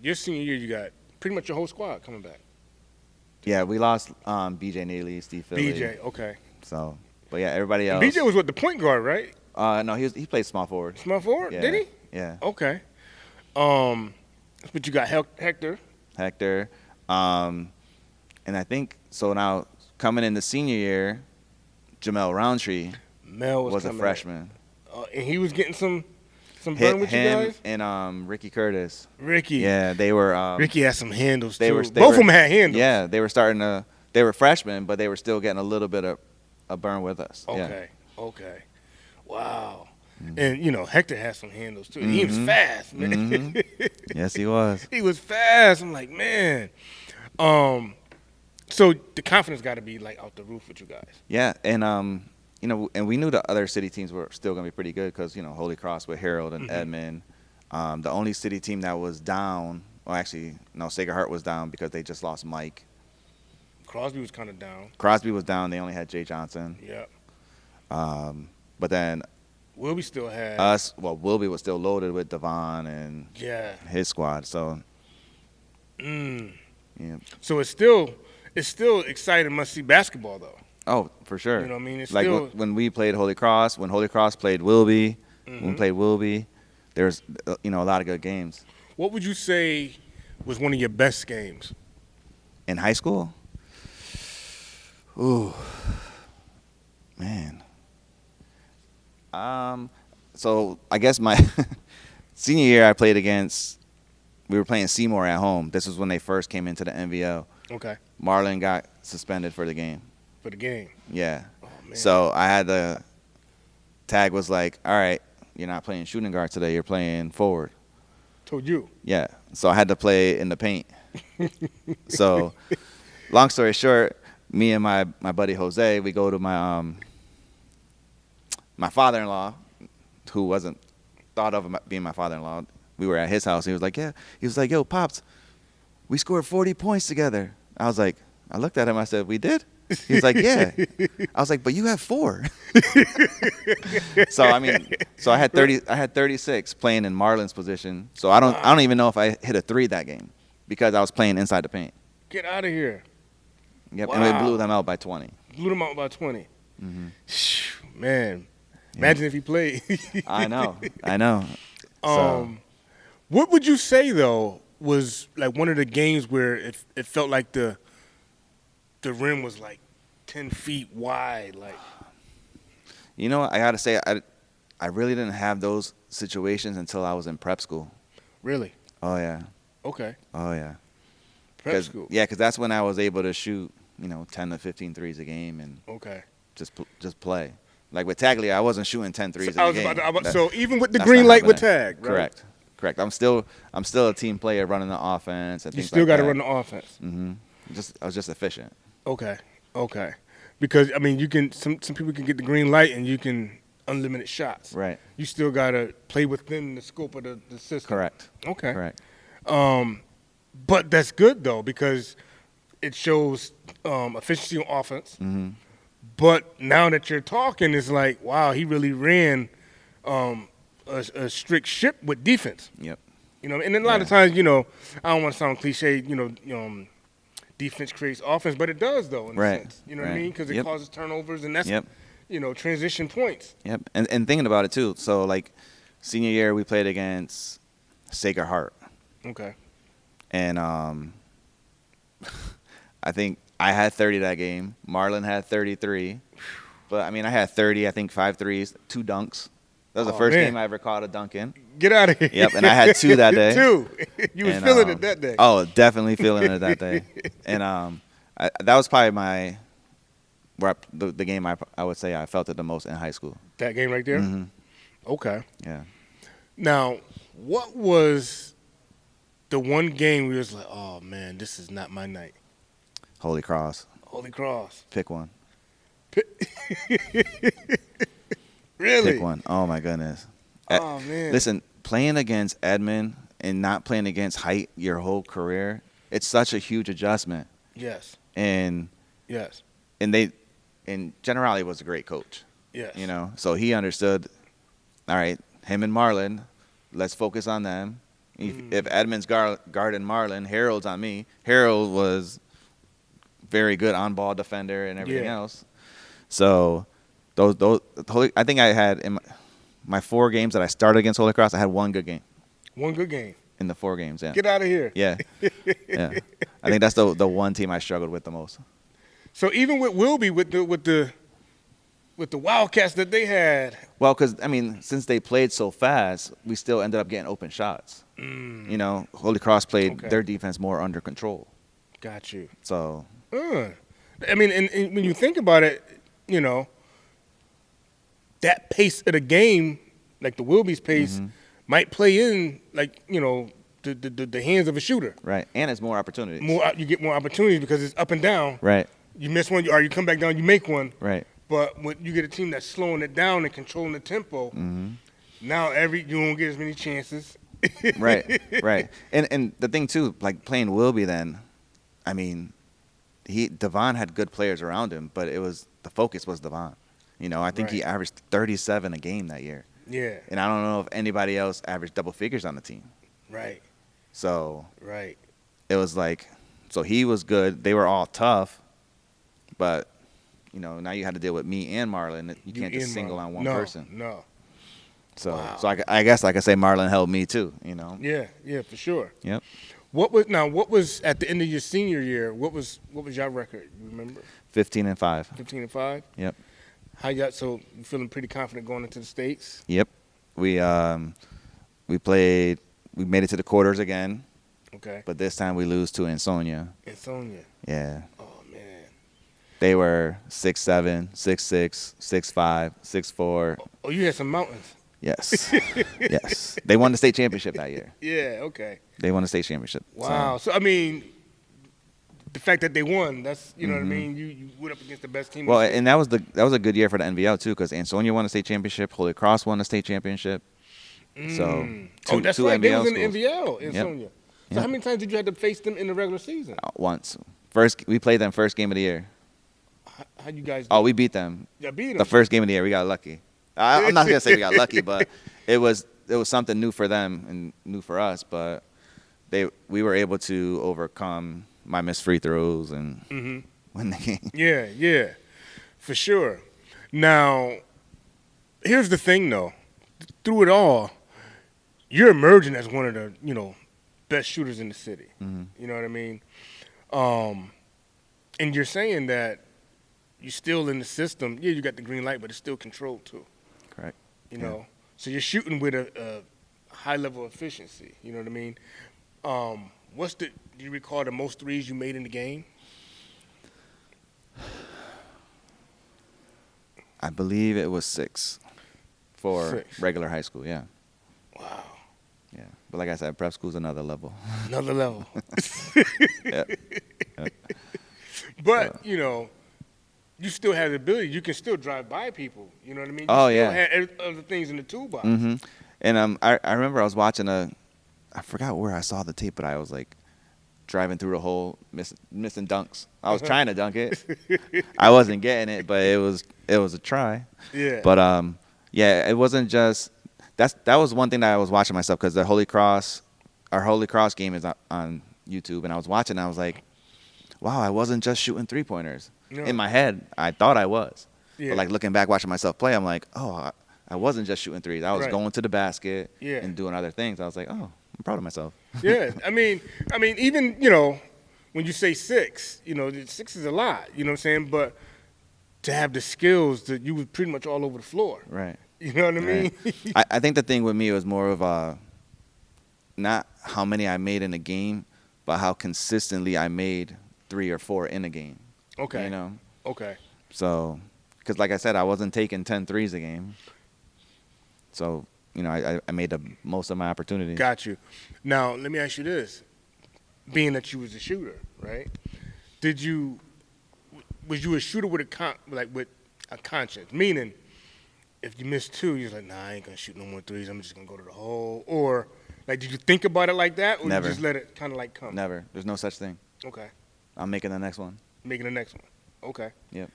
your senior year, you got pretty much your whole squad coming back. Yeah, we lost BJ Neely, Steve Philly. BJ, okay. So, but yeah, everybody else. And BJ was the point guard, right? No, he played small forward. Small forward? Yeah. Did he? Yeah. Okay. But you got Hector. Hector. And I think, so now coming in the senior year, Jamel Roundtree was a freshman. And he was getting some burn with you guys? And Ricky Curtis. Ricky. Yeah, they were. Ricky had some handles too. Both of them had handles. Yeah, they were freshmen, but they were still getting a little bit of a burn with us. Okay. Wow. And, you know, Hector had some handles too. He was fast, man. Yes, he was. He was fast. I'm like, man. So the confidence got to be like out the roof with you guys. Yeah, and you know, and we knew the other city teams were still going to be pretty good because, you know, Holy Cross with Harold and Edmond. The only city team that was down, well, actually, no, Sacred Heart was down because they just lost Mike. Crosby was kind of down. Crosby was down. They only had Jay Johnson. Yep. But then Wilby still had us. Well, Wilby was still loaded with Devon and his squad. So, yeah. So it's still exciting, must-see basketball, though. Oh, for sure. You know what I mean? It's like still... when we played Holy Cross, when Holy Cross played Wilby, when we played Wilby, there was, you know, a lot of good games. What would you say was one of your best games? In high school? Ooh, man. So I guess my senior year I played against, we were playing Seymour at home. This was when they first came into the NVL. Okay. Marlon got suspended for the game. For the game? Yeah. Oh, man. So I had the tag was like, all right, you're not playing shooting guard today. You're playing forward. Told you. Yeah. So I had to play in the paint. So long story short, me and my buddy Jose, we go to my my father-in-law, who wasn't thought of being my father-in-law. We were at his house. He was like, yeah. He was like, yo, Pops, we scored 40 points together. I was like, I looked at him. I said, we did? He was like, yeah. I was like, but you have 4. So I had 30. I had 36 playing in Marlon's position. So I don't even know if I hit a 3 that game because I was playing inside the paint. Get out of here. Yep, wow. And we blew them out by 20. Blew them out by 20. Man, imagine if he played. I know. What would you say though was like one of the games where it felt like the rim was like 10 feet wide? Like, you know, I gotta say, I really didn't have those situations until I was in prep school. Really? Oh yeah. Okay. Oh yeah. Prep school. Yeah, because that's when I was able to shoot, you know, 10 to 15 threes a game and just play. Like with Taglia, I wasn't shooting 10 threes a game. So even with the green light with Tag, right? Correct. I'm still a team player running the offense. And you things still like got to that. run the offense. I was just efficient. Okay. Because I mean, you can some people can get the green light and you can unlimited shots. Right. You still got to play within the scope of the system. Correct. Okay. Correct. But that's good though because it shows efficiency on offense. But now that you're talking, it's like, wow, he really ran a strict ship with defense. Yep. You know, and then a lot of times, you know, I don't want to sound cliche, you know, defense creates offense, but it does though, in a sense. You know what I mean? Because it causes turnovers, and that's, you know, transition points. Yep. And thinking about it too, so like senior year we played against Sacred Heart. Okay. And I think I had 30 that game. Marlon had 33. But, I mean, I had 30, I think 5 threes, 2 dunks. That was the first game I ever caught a dunk in. Get out of here. Yep, and I had 2 that day. 2. You was feeling it that day. Oh, definitely feeling it that day. And that was probably the game I would say I felt it the most in high school. That game right there? Okay. Yeah. Now, what was the one game where you was like, oh, man, this is not my night? Holy Cross. Holy Cross. Pick one. Really? Pick one. Oh, my goodness. Oh, man. Listen, playing against Edmond and not playing against height your whole career, it's such a huge adjustment. Yes. And yes. And they, in generality, was a great coach. Yes. You know, so he understood. All right, him and Marlon, let's focus on them. If Edmonds guarding Marlon, Harold's on me. Harold was very good on-ball defender and everything else. So those I think I had in my 4 games that I started against Holy Cross, I had one good game. One good game. In the 4 games, yeah. Get out of here. Yeah. Yeah. I think that's the one team I struggled with the most. So even with Wilby, with the Wildcats that they had. Well, because, I mean, since they played so fast, we still ended up getting open shots. You know, Holy Cross played their defense more under control. Got you. So. I mean, and when you think about it, you know, that pace of the game, like the Wilby's pace, might play in, like, you know, the hands of a shooter. Right, and it's more opportunities. You get more opportunities because it's up and down. Right. You miss one, or you come back down, you make one. Right. But when you get a team that's slowing it down and controlling the tempo, now you don't get as many chances. Right, right. And the thing, too, like playing Wilby then, I mean, Devon had good players around him, but the focus was Devon. You know, I think he averaged 37 a game that year. Yeah. And I don't know if anybody else averaged double figures on the team. Right. So right. It was like, so he was good. They were all tough, but, you know, now you had to deal with me and Marlon. You can't just single on one person. No. So I guess I could say Marlon helped me too, you know. Yeah, for sure. Yep. What was at the end of your senior year? What was your record? You remember? 15-5. 15-5. Yep. So you feeling pretty confident going into the States? Yep. We made it to the quarters again. Okay. But this time we lose to Ansonia. Yeah. Oh man. They were 6'7", 6'6", 6'5", 6'4". Oh, you had some mountains. Yes. Yes. They won the state championship that year. Yeah, okay. They won the state championship. Wow. So I mean, the fact that they won, that's, you know what I mean? You went up against the best team. Well, and that was a good year for the NVL too, because Ansonia won the state championship, Holy Cross won the state championship. So that's two right. NVL They was in schools. the NVL, Ansonia. So how many times did you have to face them in the regular season? Once. We played them first game of the year. How you guys do? Oh, we beat them. Yeah, beat them. The first game of the year, we got lucky. I'm not gonna say we got lucky, but it was something new for them and new for us. But we were able to overcome my missed free throws and win the game. Yeah, for sure. Now, here's the thing, though. Through it all, you're emerging as one of the, you know, best shooters in the city. You know what I mean? And you're saying that you're still in the system. Yeah, you got the green light, but it's still controlled too. Correct. You know, so you're shooting with a high level of efficiency. You know what I mean? Do you recall the most threes you made in the game? I believe it was 6 for regular high school. Yeah. Wow. Yeah, but like I said, prep school's another level. Another level. Yeah. But you know, you still have the ability. You can still drive by people. You know what I mean? Oh, you yeah. still have other things in the toolbox. And I remember I was watching I forgot where I saw the tape, but I was like driving through the hole, missing dunks. I was trying to dunk it. I wasn't getting it, but it was a try. Yeah. But yeah, it wasn't just that was one thing that I was watching myself, because our Holy Cross game is on YouTube, and I was watching and I was like, wow, I wasn't just shooting 3-pointers. No. In my head, I thought I was. Yeah. But like looking back, watching myself play, I'm like, oh, I wasn't just shooting threes. I was going to the basket and doing other things. I was like, oh, I'm proud of myself. Yeah, I mean, even, you know, when you say 6, you know, 6 is a lot. You know what I'm saying? But to have the skills, that you was pretty much all over the floor. Right. You know what I mean? I think the thing with me was more of not how many I made in a game, but how consistently I made 3 or 4 in a game. Okay. You know? Okay. So, because like I said, I wasn't taking 10 threes a game. So, you know, I made the most of my opportunities. Got you. Now, let me ask you this. Being that you was a shooter, right? Was you a shooter with a conscience? Meaning, if you missed 2, you're like, nah, I ain't going to shoot no more threes. I'm just going to go to the hole. Or Like, did you think about it like that, or Never. you just let it kind of like come? Never. There's no such thing. Okay. I'm making the next one. Making the next one. Okay. Yep.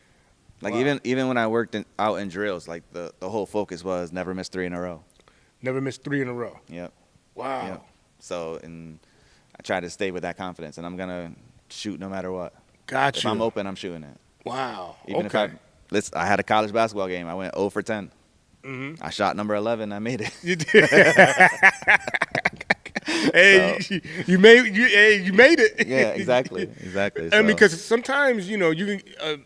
Like Wow. even when I worked out in drills, like the whole focus was never miss 3 in a row. Never missed 3 in a row. Yep. Wow. Yep. So, and I try to stay with that confidence, and I'm gonna shoot no matter what. Gotcha. If I'm open, I'm shooting it. Wow. Even okay. if I had a college basketball game, I went 0 for 10. Mm-hmm. I shot number 11. I made it. You did. Hey, So- you made it. Yeah, exactly. Exactly. I mean, So- because sometimes you can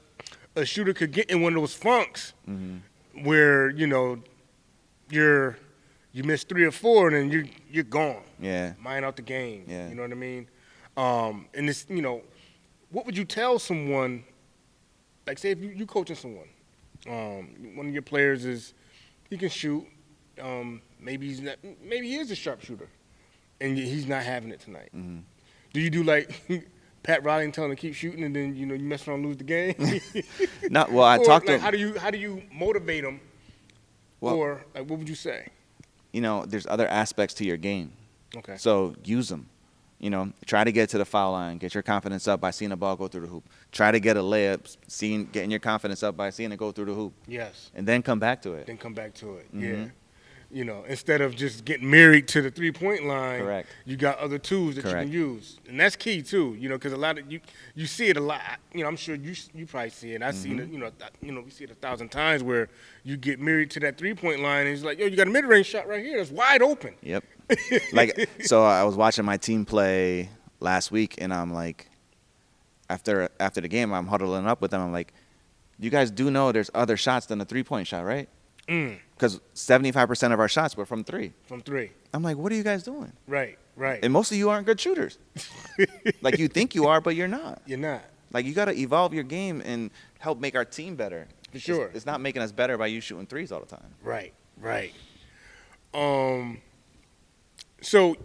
a shooter could get in one of those funks where you miss 3 or 4 and then you're gone. Yeah. Mind out the game. Yeah. You know what I mean? And this, what would you tell someone? Like, say if you coaching someone, one of your players he can shoot. Maybe he is a sharpshooter, and he's not having it tonight. Mm-hmm. Do you do like Pat Riley and tell him to keep shooting, and then you mess around and lose the game? No, well, I Or, talked to like, him. how do you motivate him? Well- Or like, what would you say? There's other aspects to your game. Okay. So use them. Try to get to the foul line. Get your confidence up by seeing the ball go through the hoop. Try to get a layup, getting your confidence up by seeing it go through the hoop. Yes. And then come back to it. Then come back to it. Mm-hmm. Yeah. Instead of just getting married to the 3-point line, Correct. you got other tools that Correct. you can use, and that's key too. Because a lot of you see it a lot. I'm sure you probably see it. I've seen it. We see it 1,000 times where you get married to that 3-point line, and it's like, yo, you got a mid-range shot right here that's wide open. Yep. So I was watching my team play last week, and I'm like, after the game, I'm huddling up with them. I'm like, you guys do know there's other shots than a 3-point shot, right? Because 75% of our shots were from 3. From 3. I'm like, what are you guys doing? Right. And most of you aren't good shooters. Like, you think you are, but you're not. You're not. Like, you got to evolve your game and help make our team better. For sure. It's not making us better by you shooting 3s all the time. Right. So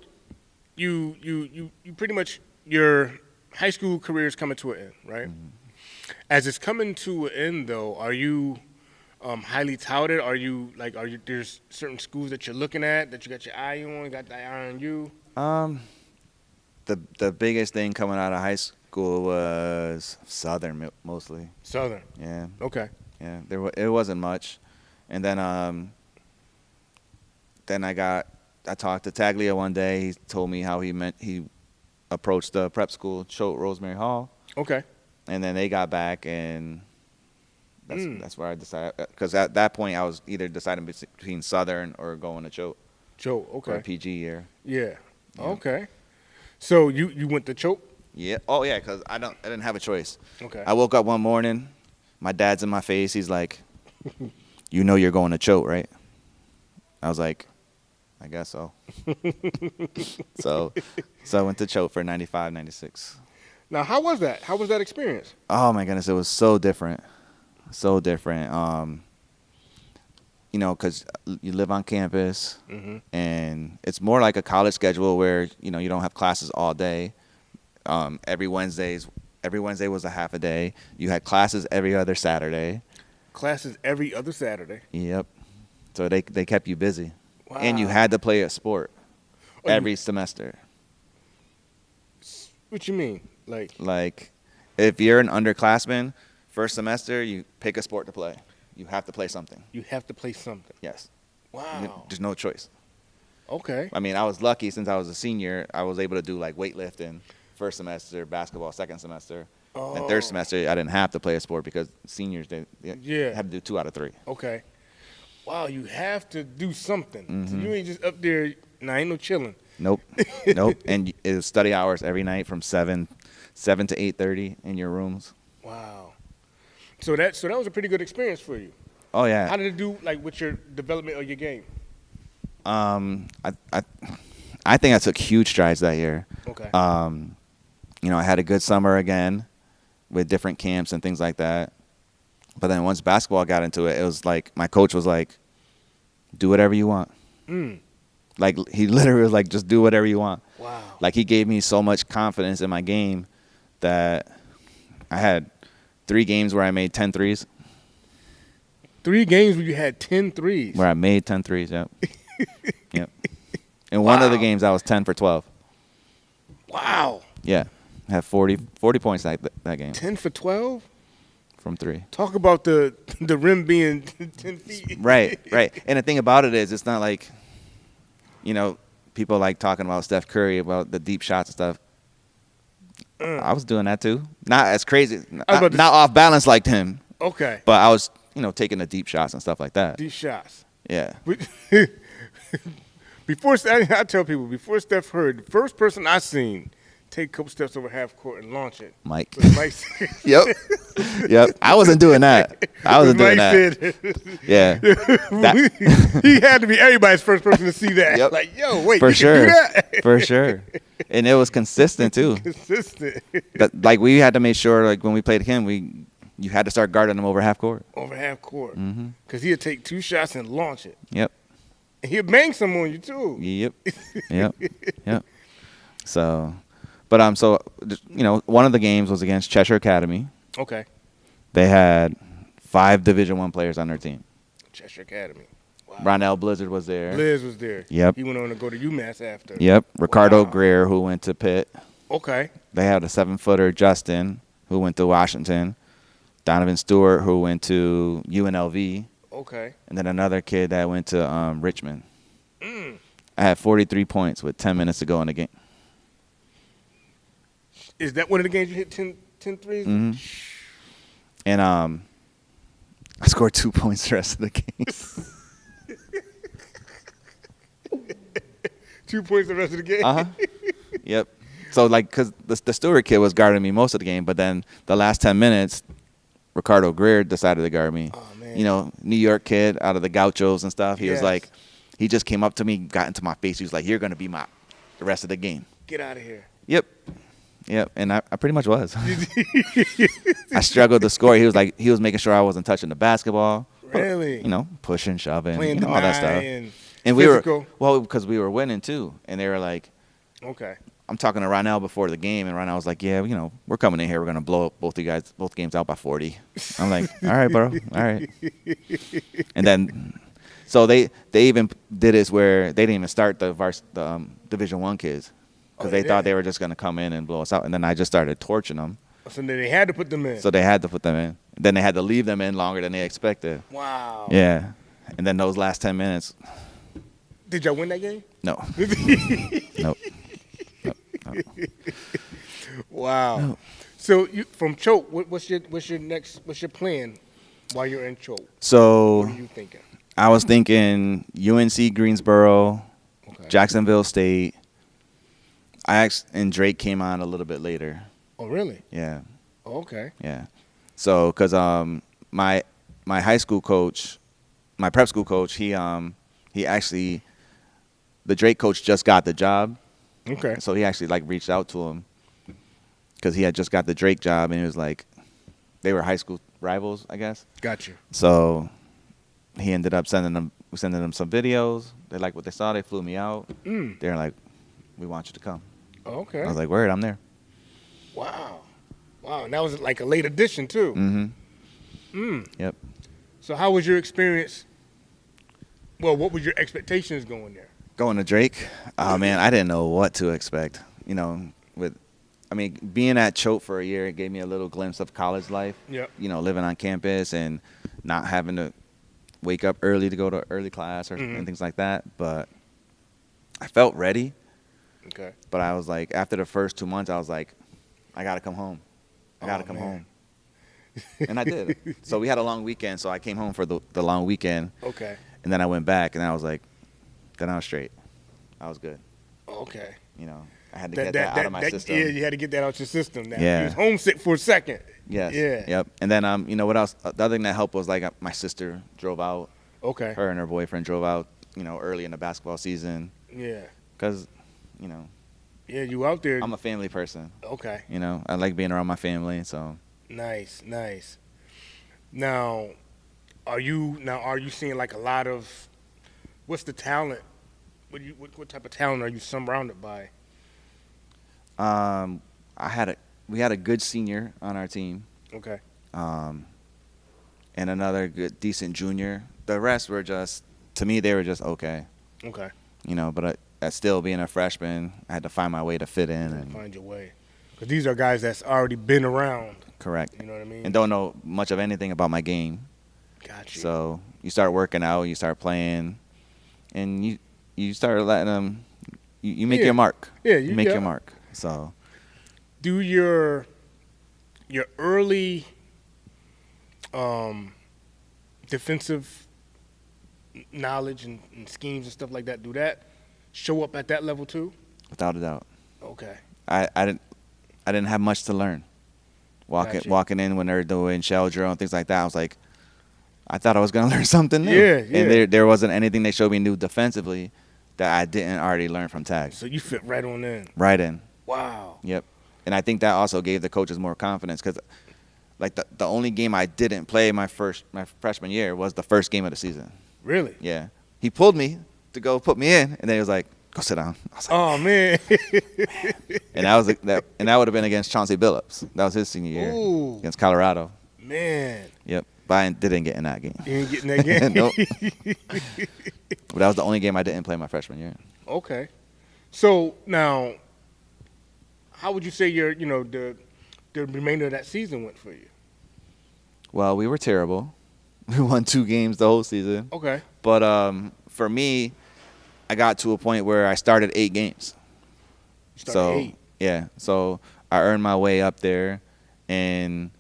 you pretty much, your high school career is coming to an end, right? Mm-hmm. As it's coming to an end, though, are you highly touted? Are you there's certain schools that you're looking at that you got your eye on, got the eye on you? The biggest thing coming out of high school was Southern mostly. Southern. Yeah. Okay. Yeah. It wasn't much, and then I talked to Taglia one day. He told me how he approached the prep school, Choate Rosemary Hall, Okay. and then they got back, and that's where I decided, because at that point I was either deciding between Southern or going to Choate Choate. for a Okay. PG year. Yeah. Okay. So you went to Choate? Yeah. Oh yeah, because I didn't have a choice. Okay. I woke up one morning, my dad's in my face. He's like, you're going to Choate, right? I was like, I guess so. so I went to Choate for 95, 96. Now, how was that? How was that experience? Oh my goodness, it was so different. So different. Because you live on campus, and it's more like a college schedule where you don't have classes all day. Every Wednesday was a half a day. You had classes every other Saturday. Classes every other Saturday. Yep. So they kept you busy, Wow. and you had to play a sport every semester. What you mean? Like, if you're an underclassman, first semester you pick a sport to play. You have to play something. You have to play something. Yes. Wow. There's no choice. Okay. I mean, I was lucky since I was a senior. I was able to do like weightlifting first semester, basketball second semester, and third semester I didn't have to play a sport because seniors they had to do 2 out of 3. Okay. Wow, you have to do something. So Mm-hmm. you ain't just up there. Nah, ain't no chilling. Nope. And it was study hours every night from 7 to 8:30 in your rooms. Wow. So that was a pretty good experience for you. Oh yeah. How did it do, like, with your development of your game? I think I took huge strides that year. Okay. I had a good summer again with different camps and things like that. But then once basketball got into it, it was like my coach was like, do whatever you want. Like, he literally was like, just do whatever you want. Wow. Like, he gave me so much confidence in my game that I had 3 games where I made 10 threes. 3 games where you had 10 threes. Where I made 10 threes, yep. Yep. In one of the games, I was 10 for 12. Wow. Yeah. I had 40 points that game. 10 for 12? From 3. Talk about the rim being 10 feet. Right. And the thing about it is, it's not like, people like talking about Steph Curry, about the deep shots and stuff. I was doing that too. Not as crazy. Not off balance like him. Okay. But I was, taking the deep shots and stuff like that. Deep shots. Yeah. I tell people, before Steph Curry, the first person I seen take a couple steps over half court and launch it. Mike. Yep. I wasn't doing that. Yeah. He had to be everybody's first person to see that. Yep. Like, yo, wait, For you sure. can do that? For sure. And it was consistent too. Like we had to make sure, like when we played him, you had to start guarding him over half court. Over half court. Mm-hmm. Because he'd take 2 shots and launch it. Yep. And he'd bang some on you too. Yep. So, but one of the games was against Cheshire Academy. Okay. They had 5 Division I players on their team. Cheshire Academy. Wow. Ronell Blizzard was there. Liz was there. Yep. He went on to go to UMass after. Yep. Ricardo Greer, who went to Pitt. Okay. They had a 7-footer, Justin, who went to Washington. Donovan Stewart, who went to UNLV. Okay. And then another kid that went to Richmond. I had 43 points with 10 minutes to go in the game. Is that one of the games you hit 10 threes? Mm-hmm. And I scored 2 points the rest of the game. 2 points the rest of the game? Uh-huh. Yep. So, because the Stewart kid was guarding me most of the game, but then the last 10 minutes, Ricardo Greer decided to guard me. Oh, man. New York kid out of the Gauchos and stuff. He Yes. was like, he just came up to me, got into my face. He was like, you're going to be the rest of the game. Get out of here. Yep. And I pretty much was. I struggled to score. He was making sure I wasn't touching the basketball. Really? Pushing, shoving, Playing all that stuff. And we physical. Because we were winning too. And they were like, okay. I'm talking to Ronell before the game, and Ronell was like, yeah, we're coming in here. We're going to blow both games out by 40. I'm like, all right, bro. All right. And then, so they even did this where they didn't even start the Division I kids because they thought they were just going to come in and blow us out. And then I just started torching them. So then they had to put them in. So they had to put them in. Then they had to leave them in longer than they expected. Wow. Yeah. And then those last 10 minutes. Did y'all win that game? No. Nope. Wow. No. So from Choate, what's your plan while you're in Choate? So what are you thinking? I was thinking UNC Greensboro, Okay. Jacksonville State. And Drake came on a little bit later. Oh, really? Yeah. Oh, okay. Yeah. So, because my high school coach, my prep school coach, he actually, the Drake coach just got the job. Okay. So he actually reached out to him because he had just got the Drake job, and he was like, they were high school rivals, I guess. Gotcha. So he ended up sending them some videos. They liked what they saw. They flew me out. They're like, we want you to come. Oh, okay. I was like, word, I'm there. Wow. And that was like a late addition too. Mm-hmm. Yep. So how was your experience? Well, what was your expectations going there? Going to Drake, oh man, I didn't know what to expect. Being at Choate for a year, it gave me a little glimpse of college life. Yep. Living on campus and not having to wake up early to go to early class and things like that. But I felt ready. Okay. But I was like, after the first 2 months, I was like, I gotta come home. I gotta come home. And I did. So we had a long weekend, so I came home for the long weekend. Okay. And then I went back, and I was like, then I was straight. I was good. Okay. I had to get that out of my system. Yeah, you had to get that out your system. Now. Yeah. You was homesick for a second. Yes. Yeah. Yep. And then, what else? The other thing that helped was, my sister drove out. Okay. Her and her boyfriend drove out, early in the basketball season. Yeah. Because, Yeah, you out there. I'm a family person. Okay. I like being around my family, so. Nice. Now, are you seeing a lot of, what's the talent? What type of talent are you surrounded by? We had a good senior on our team. Okay. And another decent junior. The rest were to me, they were just okay. Okay. But at still being a freshman, I had to find my way to fit in. And find your way. Because these are guys that's already been around. Correct. You know what I mean? And don't know much of anything about my game. Got you. So you start working out, you start playing, and you start letting them. You make your mark. Yeah, you make your mark. So do your early defensive knowledge and schemes and stuff like that, do that show up at that level too? Without a doubt. Okay. I didn't have much to learn. Walking in when they're doing shell drill and things like that, I was like, I thought I was gonna learn something new. Yeah. And there wasn't anything they showed me new defensively that I didn't already learn from tag. So you fit right on in. Right in. Wow. Yep. And I think that also gave the coaches more confidence because, like, the only game I didn't play my freshman year was the first game of the season. Really? Yeah. He pulled me to go put me in, and then he was like, "Go sit down." I was like, "Oh man!" And that would have been against Chauncey Billups. That was his senior year. Ooh. Against Colorado. Man. Yep. But I didn't get in that game. You didn't get in that game? Nope. But that was the only game I didn't play my freshman year. Okay. So now, how would you say the remainder of that season went for you? Well, we were terrible. We won 2 games the whole season. Okay. But for me, I got to a point where I started 8 games. You started 8? Yeah. So I earned my way up there, and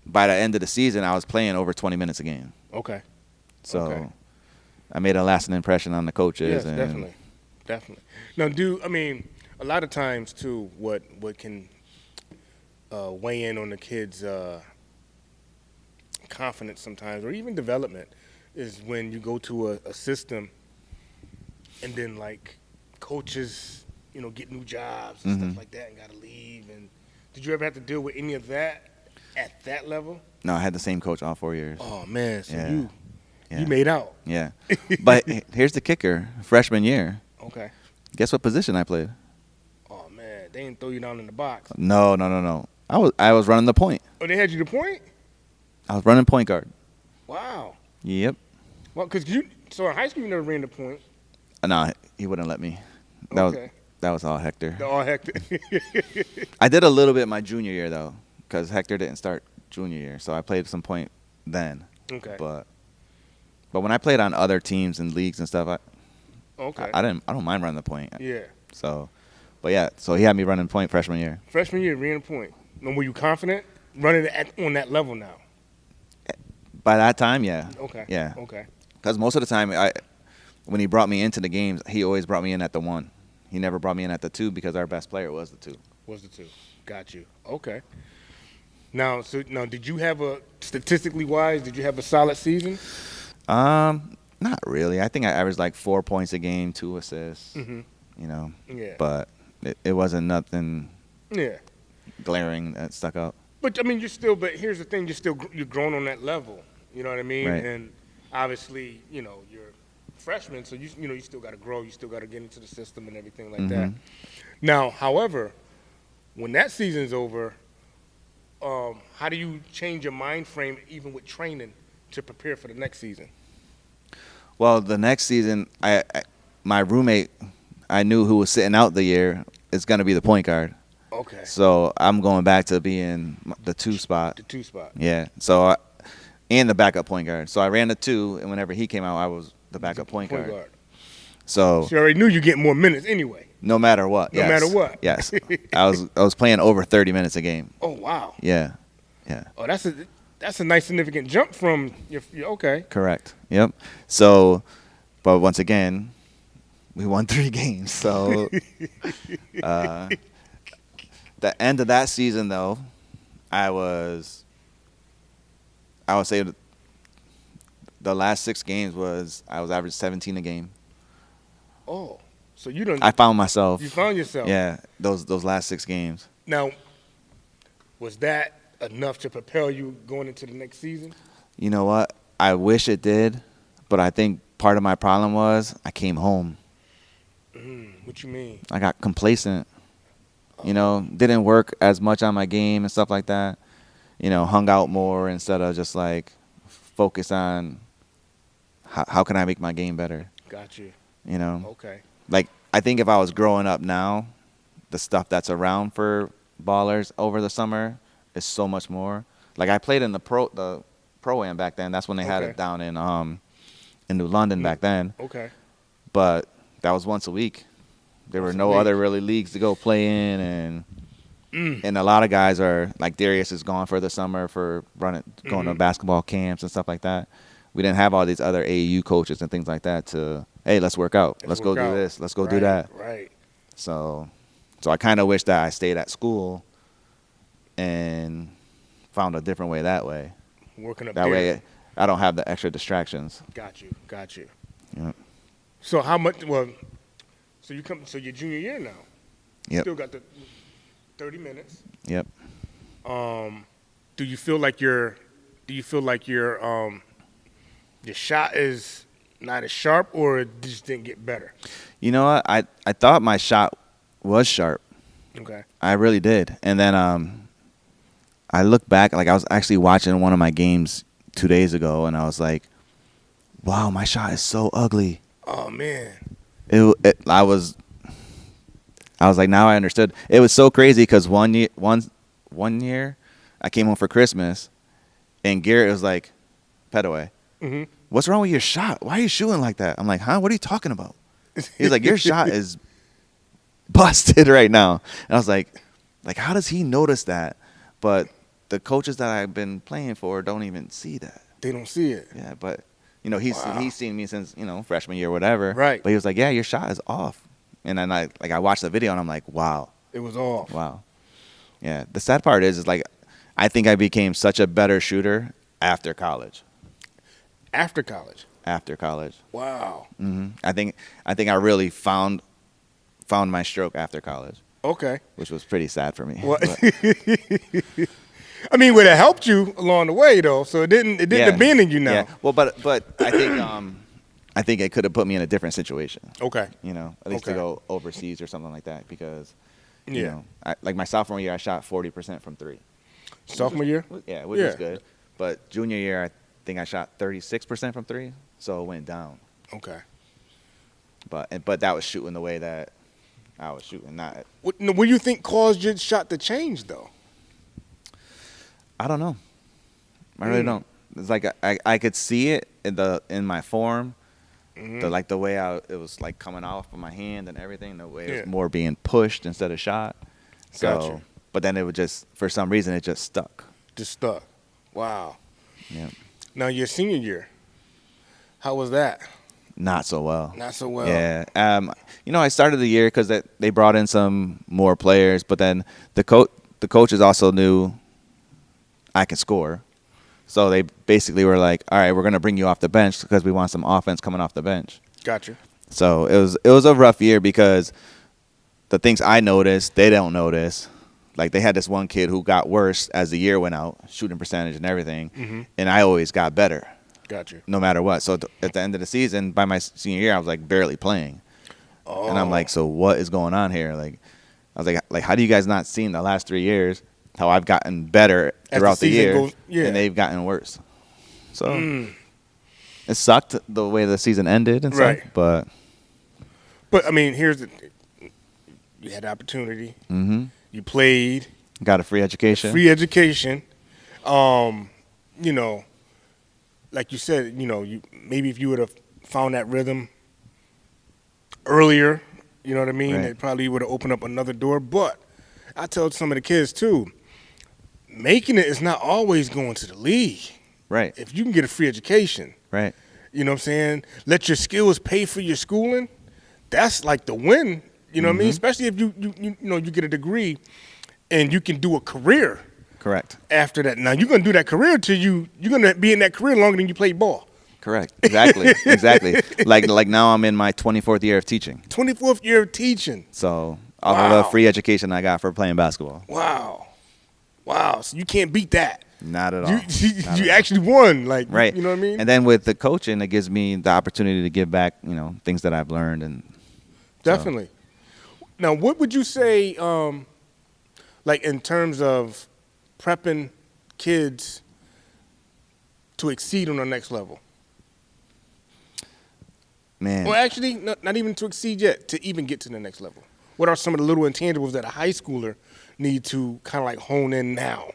by the end of the season, I was playing over 20 minutes a game. Okay. So I made a lasting impression on the coaches. Yes, definitely. Now, a lot of times too, what can weigh in on the kids' confidence sometimes, or even development, is when you go to a system, and then like coaches, get new jobs and stuff like that, and gotta leave. And did you ever have to deal with any of that at that level? No, I had the same coach all 4 years. Oh man, so yeah. you made out. Yeah. But here's the kicker: freshman year. Okay. Guess what position I played? Oh man, they didn't throw you down in the box. No. I was running the point. Oh, they had you the point? I was running point guard. Wow. Yep. Well, so in high school you never ran the point. No, he wouldn't let me. That was all Hector. All Hector. I did a little bit my junior year though, because Hector didn't start junior year, so I played some point then. Okay. But when I played on other teams and leagues and stuff, I don't mind running the point. Yeah. So he had me running point freshman year. Freshman year, ran the point. And were you confident running on that level now? By that time, yeah. Okay. Yeah. Okay. Because most of the time, when he brought me into the games, he always brought me in at the 1. He never brought me in at the 2 because our best player was the 2. Got you. Okay. Now, did you have statistically wise, did you have a solid season? Not really. I think I averaged like 4 points a game, 2 assists. Mm-hmm. Yeah. But it wasn't nothing. Yeah. Glaring that stuck out. But but here's the thing: you're growing on that level. You know what I mean? Right. And obviously, you're a freshman, so you still got to grow. You still got to get into the system and everything like that. Now, however, when that season's over, how do you change your mind frame, even with training, to prepare for the next season? Well, the next season, my roommate, I knew who was sitting out the year, is going to be the point guard. Okay. So I'm going back to being the 2 spot. The 2 spot. Yeah. So and the backup point guard. So I ran the 2, and whenever he came out, I was the backup point guard. So you already knew you get more minutes anyway. No matter what. No matter what. Yes. I was playing over 30 minutes a game. Oh wow. Yeah. Oh, that's a nice significant jump from your okay. Correct. Yep. So, but once again, we won 3 games. So. The end of that season, though, I would say the last 6 games I was averaging 17 a game. Oh, so you don't. I found myself. You found yourself. Yeah, those last 6 games. Now, was that enough to propel you going into the next season? You know what? I wish it did, but I think part of my problem was I came home. What you mean? I got complacent. Didn't work as much on my game and stuff like that. Hung out more instead of just like focus on how can I make my game better. Got you. you know. Okay. like I think if I was growing up now, the stuff that's around for ballers over the summer is so much more. Like I played in the pro-am back then. That's when they had it down in New London back then. Okay. But that was once a week. There were no other really leagues to go play in, and a lot of guys are like Darius is gone for the summer for going to basketball camps and stuff like that. We didn't have all these other AAU coaches and things like that to, hey, let's work out. Let's go do this. Let's go do that. Right. So I kind of wish that I stayed at school and found a different way that way. Working up that way I don't have the extra distractions. Got you. Yep. So how much? Well, so your junior year now. Yep. Still got the 30 minutes. Yep. Do you feel like your shot is not as sharp, or it just didn't get better? You know what? I thought my shot was sharp. Okay. I really did. And then I look back, like I was actually watching one of my games 2 days ago, and I was like, wow, my shot is so ugly. Oh, man. I was like, now I understood. It was so crazy because one year I came home for Christmas, and Garrett was like, Petaway, what's wrong with your shot? Why are you shooting like that? I'm like, huh? What are you talking about? He's like, your shot is busted right now. And I was like, how does he notice that? But the coaches that I've been playing for don't even see that. They don't see it. Yeah, but he's seen me since freshman year, or whatever. Right. But he was like, yeah, your shot is off. And then I watched the video and I'm like, wow. It was off. Wow. Yeah. The sad part is like, I think I became such a better shooter after college. After college. Wow. I think I really found my stroke after college. Okay. Which was pretty sad for me. Well, I mean, would it helped you along the way though? So it didn't abandon you now. Yeah. Well, but I think it could have put me in a different situation. Okay. At least to go overseas or something like that, because like my sophomore year I shot 40% from three. Sophomore year? Yeah, which is good. But junior year I think I shot 36% from three, so it went down. Okay. But that was shooting the way that I was shooting, not. What do you think caused your shot to change though? I don't know. I really don't. It's like I could see it in my form, the way it was like coming off of my hand and everything. The way it was more being pushed instead of shot. So, Gotcha. But then it would just, for some reason, it just stuck. Wow. Yeah. Now your senior year, how was that? Not so well. Yeah. I started the year because they brought in some more players, but then the coaches also knew I can score. So they basically were like, all right, we're going to bring you off the bench because we want some offense coming off the bench. Gotcha. So it was a rough year because the things I noticed, they don't notice. Like they had this one kid who got worse as the year went out, shooting percentage and everything, and I always got better. Gotcha. No matter what. So at the end of the season, by my senior year, I was like barely playing. Oh. And I'm like, so what is going on here? Like, I was like, how do you guys not see in the last 3 years how I've gotten better throughout the year, and they've gotten worse? So it sucked the way the season ended and stuff. But I mean, you had the opportunity. You played. Got a free education. Like you said, maybe if you would have found that rhythm earlier, you know what I mean, it probably would have opened up another door. But I tell some of the kids too, making it is not always going to the league. Right. If you can get a free education. Right. You know what I'm saying? Let your skills pay for your schooling. That's like the win. You know what I mean? Especially if you get a degree and you can do a career. Correct. After that. Now, you're going to do that career till you're going to be in that career longer than you played ball. Correct. Exactly. Exactly. Like now I'm in my 24th year of teaching. 24th year of teaching. So off of a free education I got for playing basketball. Wow. So you can't beat that. Not at all. You actually won. Like, right. You know what I mean? And then with the coaching, it gives me the opportunity to give back, things that I've learned. And definitely. Now, what would you say, like in terms of prepping kids to exceed on the next level? Man. Or actually, not even to exceed yet, to even get to the next level? What are some of the little intangibles that a high schooler need to kind of like hone in now?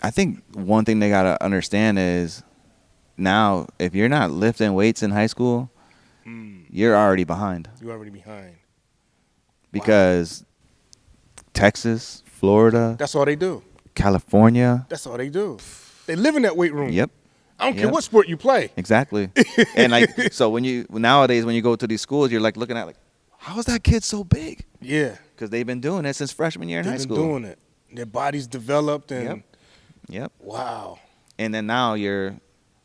I think one thing they got to understand is now, if you're not lifting weights in high school, you're already behind. You're already behind. Because Texas, Florida. That's all they do. California. That's all they do. They live in that weight room. Yep. I don't care what sport you play. Exactly. And like, so nowadays when you go to these schools, you're like looking at like, how is that kid so big? Yeah. Because they've been doing it since freshman year in high school. They've been doing it. Their body's developed and. Yep. Wow. And then now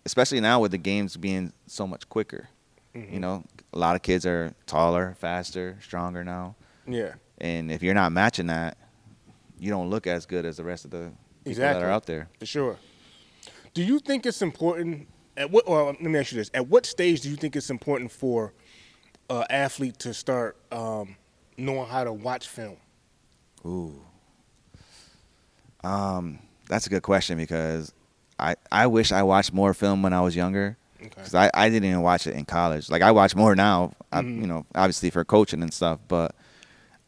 especially now with the games being so much quicker, you know, a lot of kids are taller, faster, stronger now. Yeah. And if you're not matching that, you don't look as good as the rest of the people that are out there. For sure. Do you think it's important let me ask you this. At what stage do you think it's important for an athlete to start knowing how to watch film? Ooh. That's a good question because I wish I watched more film when I was younger because I didn't even watch it in college. Like I watch more now, you know, obviously for coaching and stuff. But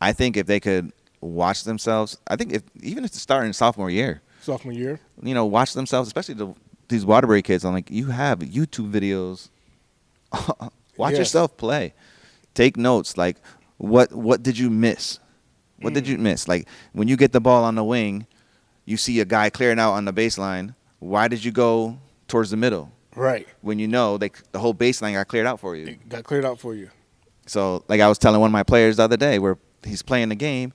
I think if they could watch themselves, I think even if it's starting sophomore year, you know, watch themselves, especially these Waterbury kids. I'm like, you have YouTube videos. Watch yourself play. Take notes. Like, what did you miss? What did you miss? Like when you get the ball on the wing. You see a guy clearing out on the baseline. Why did you go towards the middle? Right. When you know the whole baseline got cleared out for you. It got cleared out for you. So, like I was telling one of my players the other day where he's playing the game,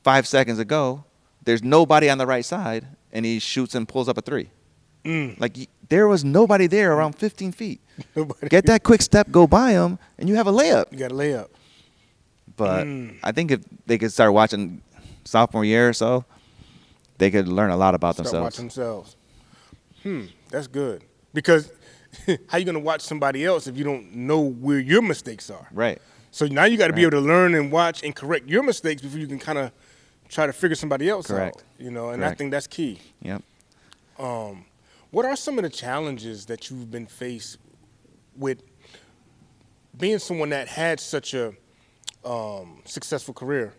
5 seconds ago, there's nobody on the right side, and he shoots and pulls up a three. Like, there was nobody there around 15 feet. Get that quick step, go by him, and you have a layup. You got a layup. But I think if they could start watching sophomore year or so, they could learn a lot about themselves. Watch themselves. That's good. Because how you going to watch somebody else if you don't know where your mistakes are? Right. So now you got to be able to learn and watch and correct your mistakes before you can kind of try to figure somebody else out. You know, and I think that's key. Yep. What are some of the challenges that you've been faced with being someone that had such a successful career?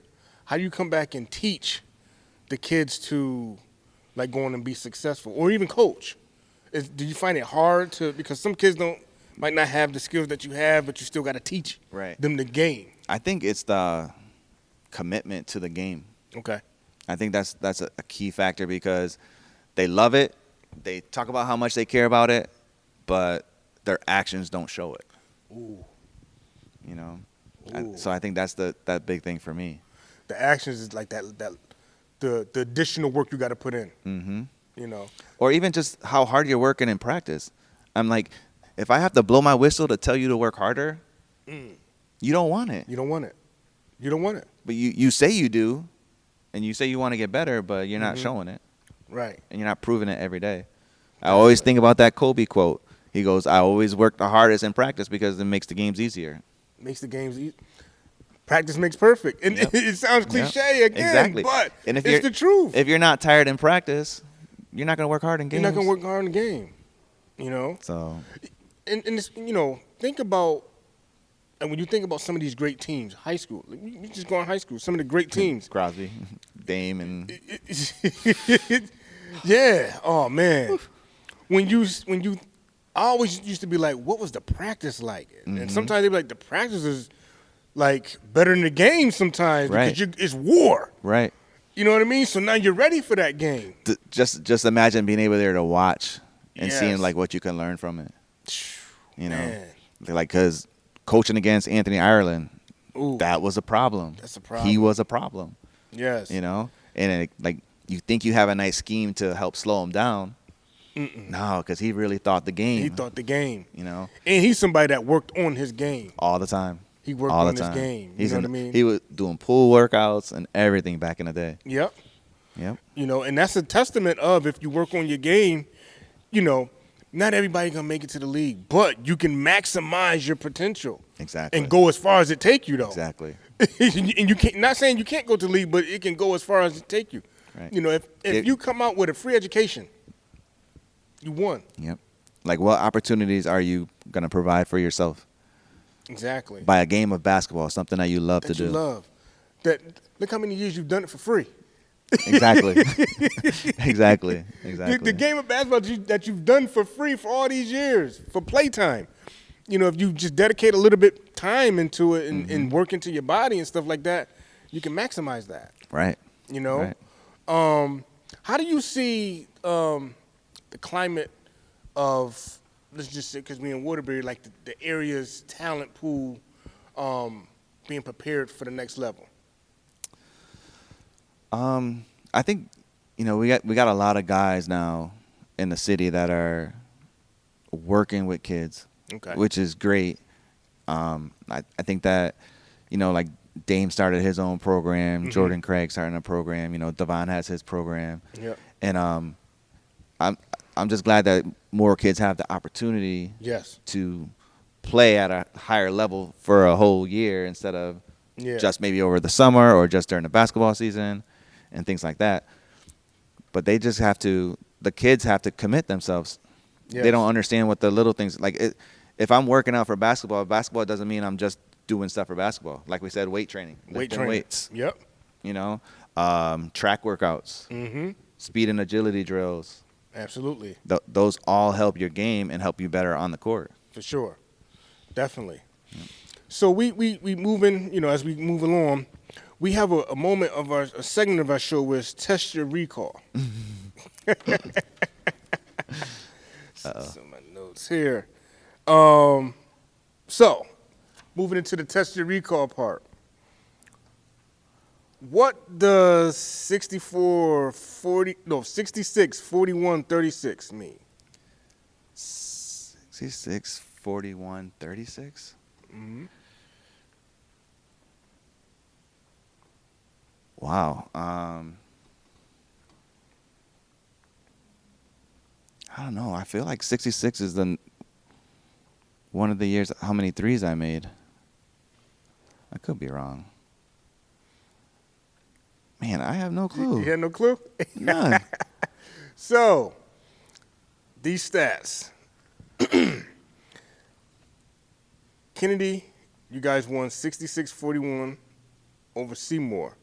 How do you come back and teach the kids to like go on and be successful or even coach? Do you find it hard because some kids might not have the skills that you have, but you still got to teach them the game? I think it's the commitment to the game. Okay. I think that's a key factor because they love it. They talk about how much they care about it, but their actions don't show it. Ooh. You know? So I think that's that big thing for me. The actions is like that the additional work you got to put in. Mm-hmm. You know, or even just how hard you're working in practice. I'm like, if I have to blow my whistle to tell you to work harder, you don't want it. You don't want it. But you say you do, and you say you want to get better, but you're not showing it. Right. And you're not proving it every day. I always think about that Kobe quote. He goes, "I always work the hardest in practice because it makes the games easier." Makes the games easy. Practice makes perfect. And it sounds cliche again, but it's the truth. If you're not tired in practice, you're not going to work hard in games. You're not going to work hard in the game, you know? So, and it's, you know, think about, and when you think about some of these great teams, high school, you just go in high school, some of the great teams. Crosby, Dame, and. Yeah. Oh, man. When you, I always used to be like, what was the practice like? And sometimes they'd be like, the practice is like better than the game sometimes because it's war. Right. You know what I mean? So now you're ready for that game. Just imagine being able there to watch and seeing like what you can learn from it. You know, like because coaching against Anthony Ireland, that was a problem. That's a problem. He was a problem. Yes. You know, and like you think you have a nice scheme to help slow him down. No, because he really thought the game. He thought the game. You know, and he's somebody that worked on his game all the time. He worked on his game. You know what I mean? He was doing pool workouts and everything back in the day. Yep. You know, and that's a testament of if you work on your game, you know, not everybody gonna make it to the league, but you can maximize your potential. Exactly. And go as far as it take you, though. Exactly. And you can't. Not saying you can't go to the league, but it can go as far as it take you. Right. You know, if you come out with a free education, you won. Yep. Like, what opportunities are you gonna provide for yourself? Exactly. by a game of basketball, something that you love to do. You love. Look how many years you've done it for free. Exactly. Exactly. The game of basketball that you've done for free for all these years, for playtime. If you just dedicate a little bit time into it and work into your body and stuff like that, you can maximize that. Right. Right. How do you see the climate of, let's just say, because we in Waterbury, like the area's talent pool being prepared for the next level? I think, we got a lot of guys now in the city that are working with kids, which is great. I think that, like Dame started his own program, Jordan Craig started a program, Devon has his program. Yep. And I'm just glad that more kids have the opportunity to play at a higher level for a whole year instead of just maybe over the summer or just during the basketball season and things like that. But they just the kids have to commit themselves. Yes. They don't understand what the little things, if I'm working out for basketball doesn't mean I'm just doing stuff for basketball. Like we said, weight training. Weights. Yep. Track workouts, speed and agility drills. Absolutely. Those all help your game and help you better on the court. For sure. Definitely. Yeah. So we moving, as we move along, we have a moment of a segment of our show where it's Test Your Recall. Some my notes here. So, moving into the Test Your Recall part. What does 66-41-36 mean? 66-41-36? Mm-hmm. Wow. I don't know. I feel like 66 is one of the years how many threes I made. I could be wrong. Man, I have no clue. You had no clue? None. So, these stats. Kennedy, you guys won 66-41 over Seymour.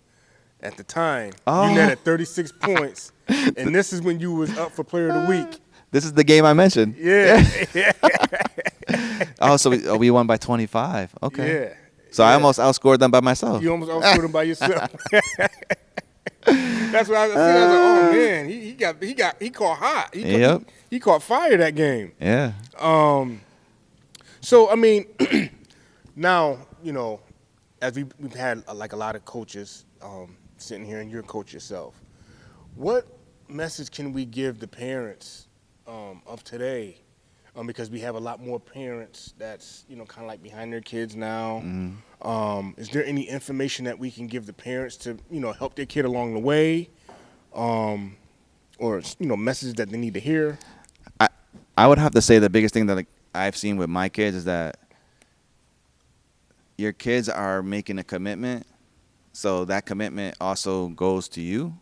At the time, you netted 36 points, and this is when you was up for Player of the Week. This is the game I mentioned. Yeah. So we won by 25. Okay. Yeah. So I almost outscored them by myself. You almost outscored them by yourself. That's what I was like, oh man, he caught hot. He caught fire that game. Yeah. So I mean, now as we've had a lot of coaches sitting here, and you're a coach yourself. What message can we give the parents of today? Because we have a lot more parents that's kind of like behind their kids now. Mm-hmm. Is there any information that we can give the parents to help their kid along the way, or messages that they need to hear? I would have to say the biggest thing that I've seen with my kids is that your kids are making a commitment, so that commitment also goes to you.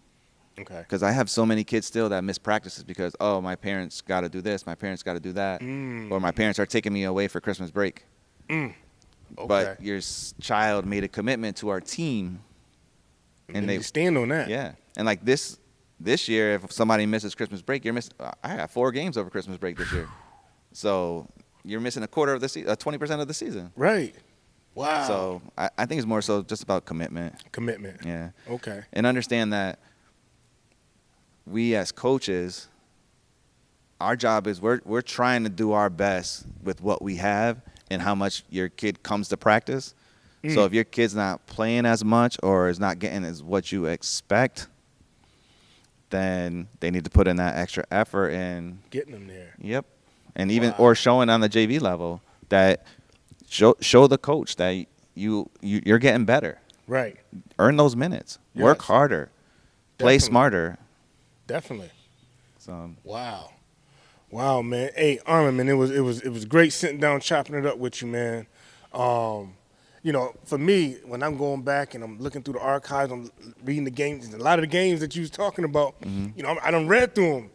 Okay. Because I have so many kids still that miss practices because, my parents got to do this, my parents got to do that, or my parents are taking me away for Christmas break. Okay. But your child made a commitment to our team. And they stand on that. Yeah. And like this year, if somebody misses Christmas break, you're missing. I have 4 games over Christmas break this year. So you're missing a quarter of the season, 20% of the season. Right. Wow. So I think it's more so just about commitment. Commitment. Yeah. Okay. And understand that we as coaches, our job is we're trying to do our best with what we have and how much your kid comes to practice. So if your kid's not playing as much or is not getting as what you expect, then they need to put in that extra effort in getting them there. Yep. And even or showing on the JV level that show the coach that you're getting better. Right. Earn those minutes. Yes. Work harder. Play smarter. Definitely. So wow, man. Hey, Armand, man, it was great sitting down chopping it up with you, man. For me, when I'm going back and I'm looking through the archives, I'm reading the games. A lot of the games that you was talking about, I done read through them.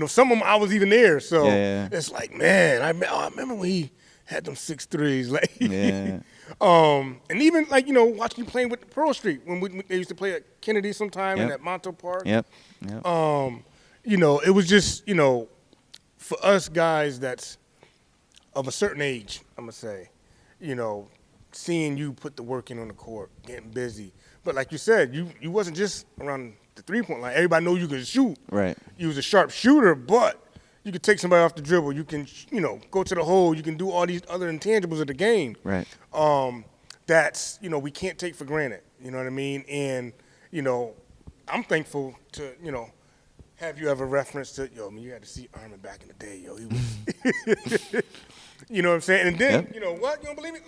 Some of them I was even there, so it's like, man, I remember when he had them 6 threes. Like, Yeah. And even like, you know, watching you playing with Pearl Street when they used to play at Kennedy sometime and at Montauk Park. Yep. You know, it was just, you know, for us guys that's of a certain age, I'm going to say, you know, seeing you put the work in on the court, getting busy. But like you said, you wasn't just around the three-point line. Everybody know you could shoot. Right. You was a sharp shooter, but you could take somebody off the dribble. You can, you know, go to the hole. You can do all these other intangibles of the game. Right. That's, you know, we can't take for granted. You know what I mean? And, you know, I'm thankful to, you know, have you ever referenced to, yo, I mean, you had to see Armand back in the day, yo. He was, you know what I'm saying? And then, you know what? You don't believe me?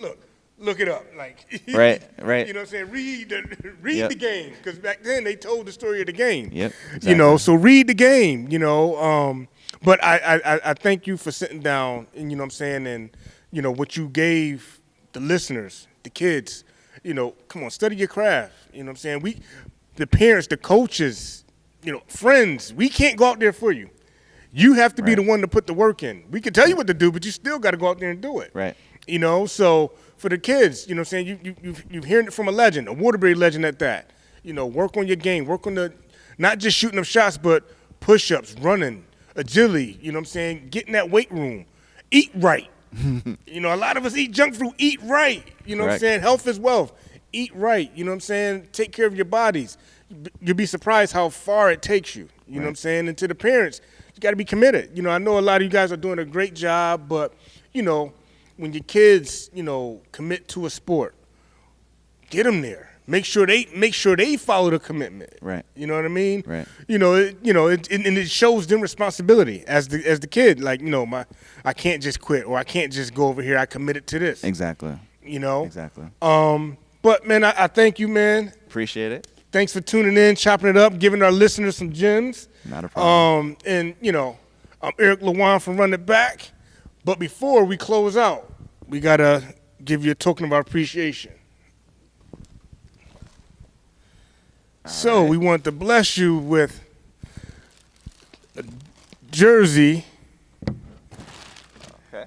Look it up. Like, right. You know what I'm saying? Read the game, because back then they told the story of the game. Yep. Exactly. You know, so read the game. You know, but I thank you for sitting down and, you know what I'm saying, and, you know, what you gave the listeners, the kids. You know, come on, study your craft. You know what I'm saying? The parents, the coaches, you know, friends, we can't go out there for you. You have to be the one to put the work in. We can tell you what to do, but you still got to go out there and do it. Right. You know, so for the kids, you know what I'm saying, you've heard it from a legend, a Waterbury legend at that. You know, work on your game. Work on not just shooting them shots, but push-ups, running, agility, you know what I'm saying, get in that weight room. Eat right. You know, a lot of us eat junk food. Eat right. You know what I'm saying? Health is wealth. Eat right. You know what I'm saying? Take care of your bodies. You'll be surprised how far it takes you. You know what I'm saying? And to the parents, you got to be committed. You know, I know a lot of you guys are doing a great job, but, you know, when your kids, you know, commit to a sport, get them there. Make sure they follow the commitment. Right. You know what I mean? Right. You know, it shows them responsibility as the kid. Like, you know, I can't just quit, or I can't just go over here. I committed to this. Exactly. You know. Exactly. But man, I thank you, man. Appreciate it. Thanks for tuning in, chopping it up, giving our listeners some gems. Not a problem. And you know, I'm Eric LeWan from Run It Back. But before we close out, we gotta give you a token of our appreciation. So we want to bless you with a jersey. Okay.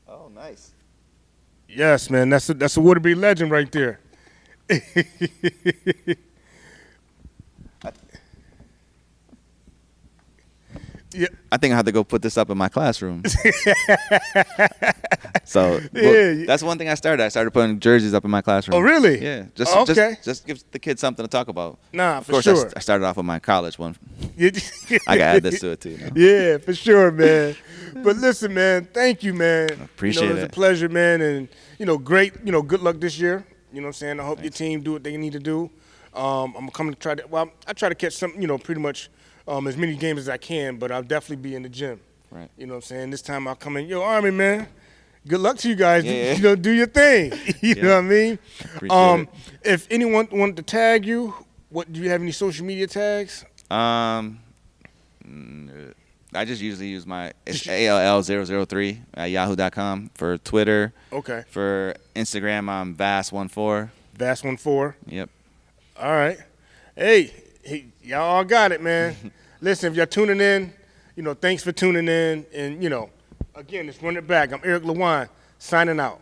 Oh, nice. Yes, man. That's a Waterbury legend right there. Yeah. I think I have to go put this up in my classroom. So that's one thing I started. I started putting jerseys up in my classroom. Oh, really? Yeah. Just give the kids something to talk about. Nah, of for course, sure. I started off with my college one. I got to add this to it, too. You know? Yeah, for sure, man. But listen, man, thank you, man. Appreciate it. It was a pleasure, man. And, you know, great, you know, good luck this year. You know what I'm saying? I hope your team do what they need to do. I'm coming to try to, well, I try to catch some, you know, pretty much as many games as I can, but I'll definitely be in the gym. Right. You know what I'm saying? This time I'll come in, yo, Army, man. Good luck to you guys. Yeah. You know, do your thing. You know what I mean? Appreciate it. If anyone wanted to tag you, do you have any social media tags? I just usually use it's ALL003 at yahoo.com for Twitter. Okay. For Instagram, I'm Vass14. Vass14. Yep. All right. Hey, y'all all got it, man. Listen, if y'all tuning in, you know, thanks for tuning in. And, you know, again, let's run it back. I'm Eric LeWan, signing out.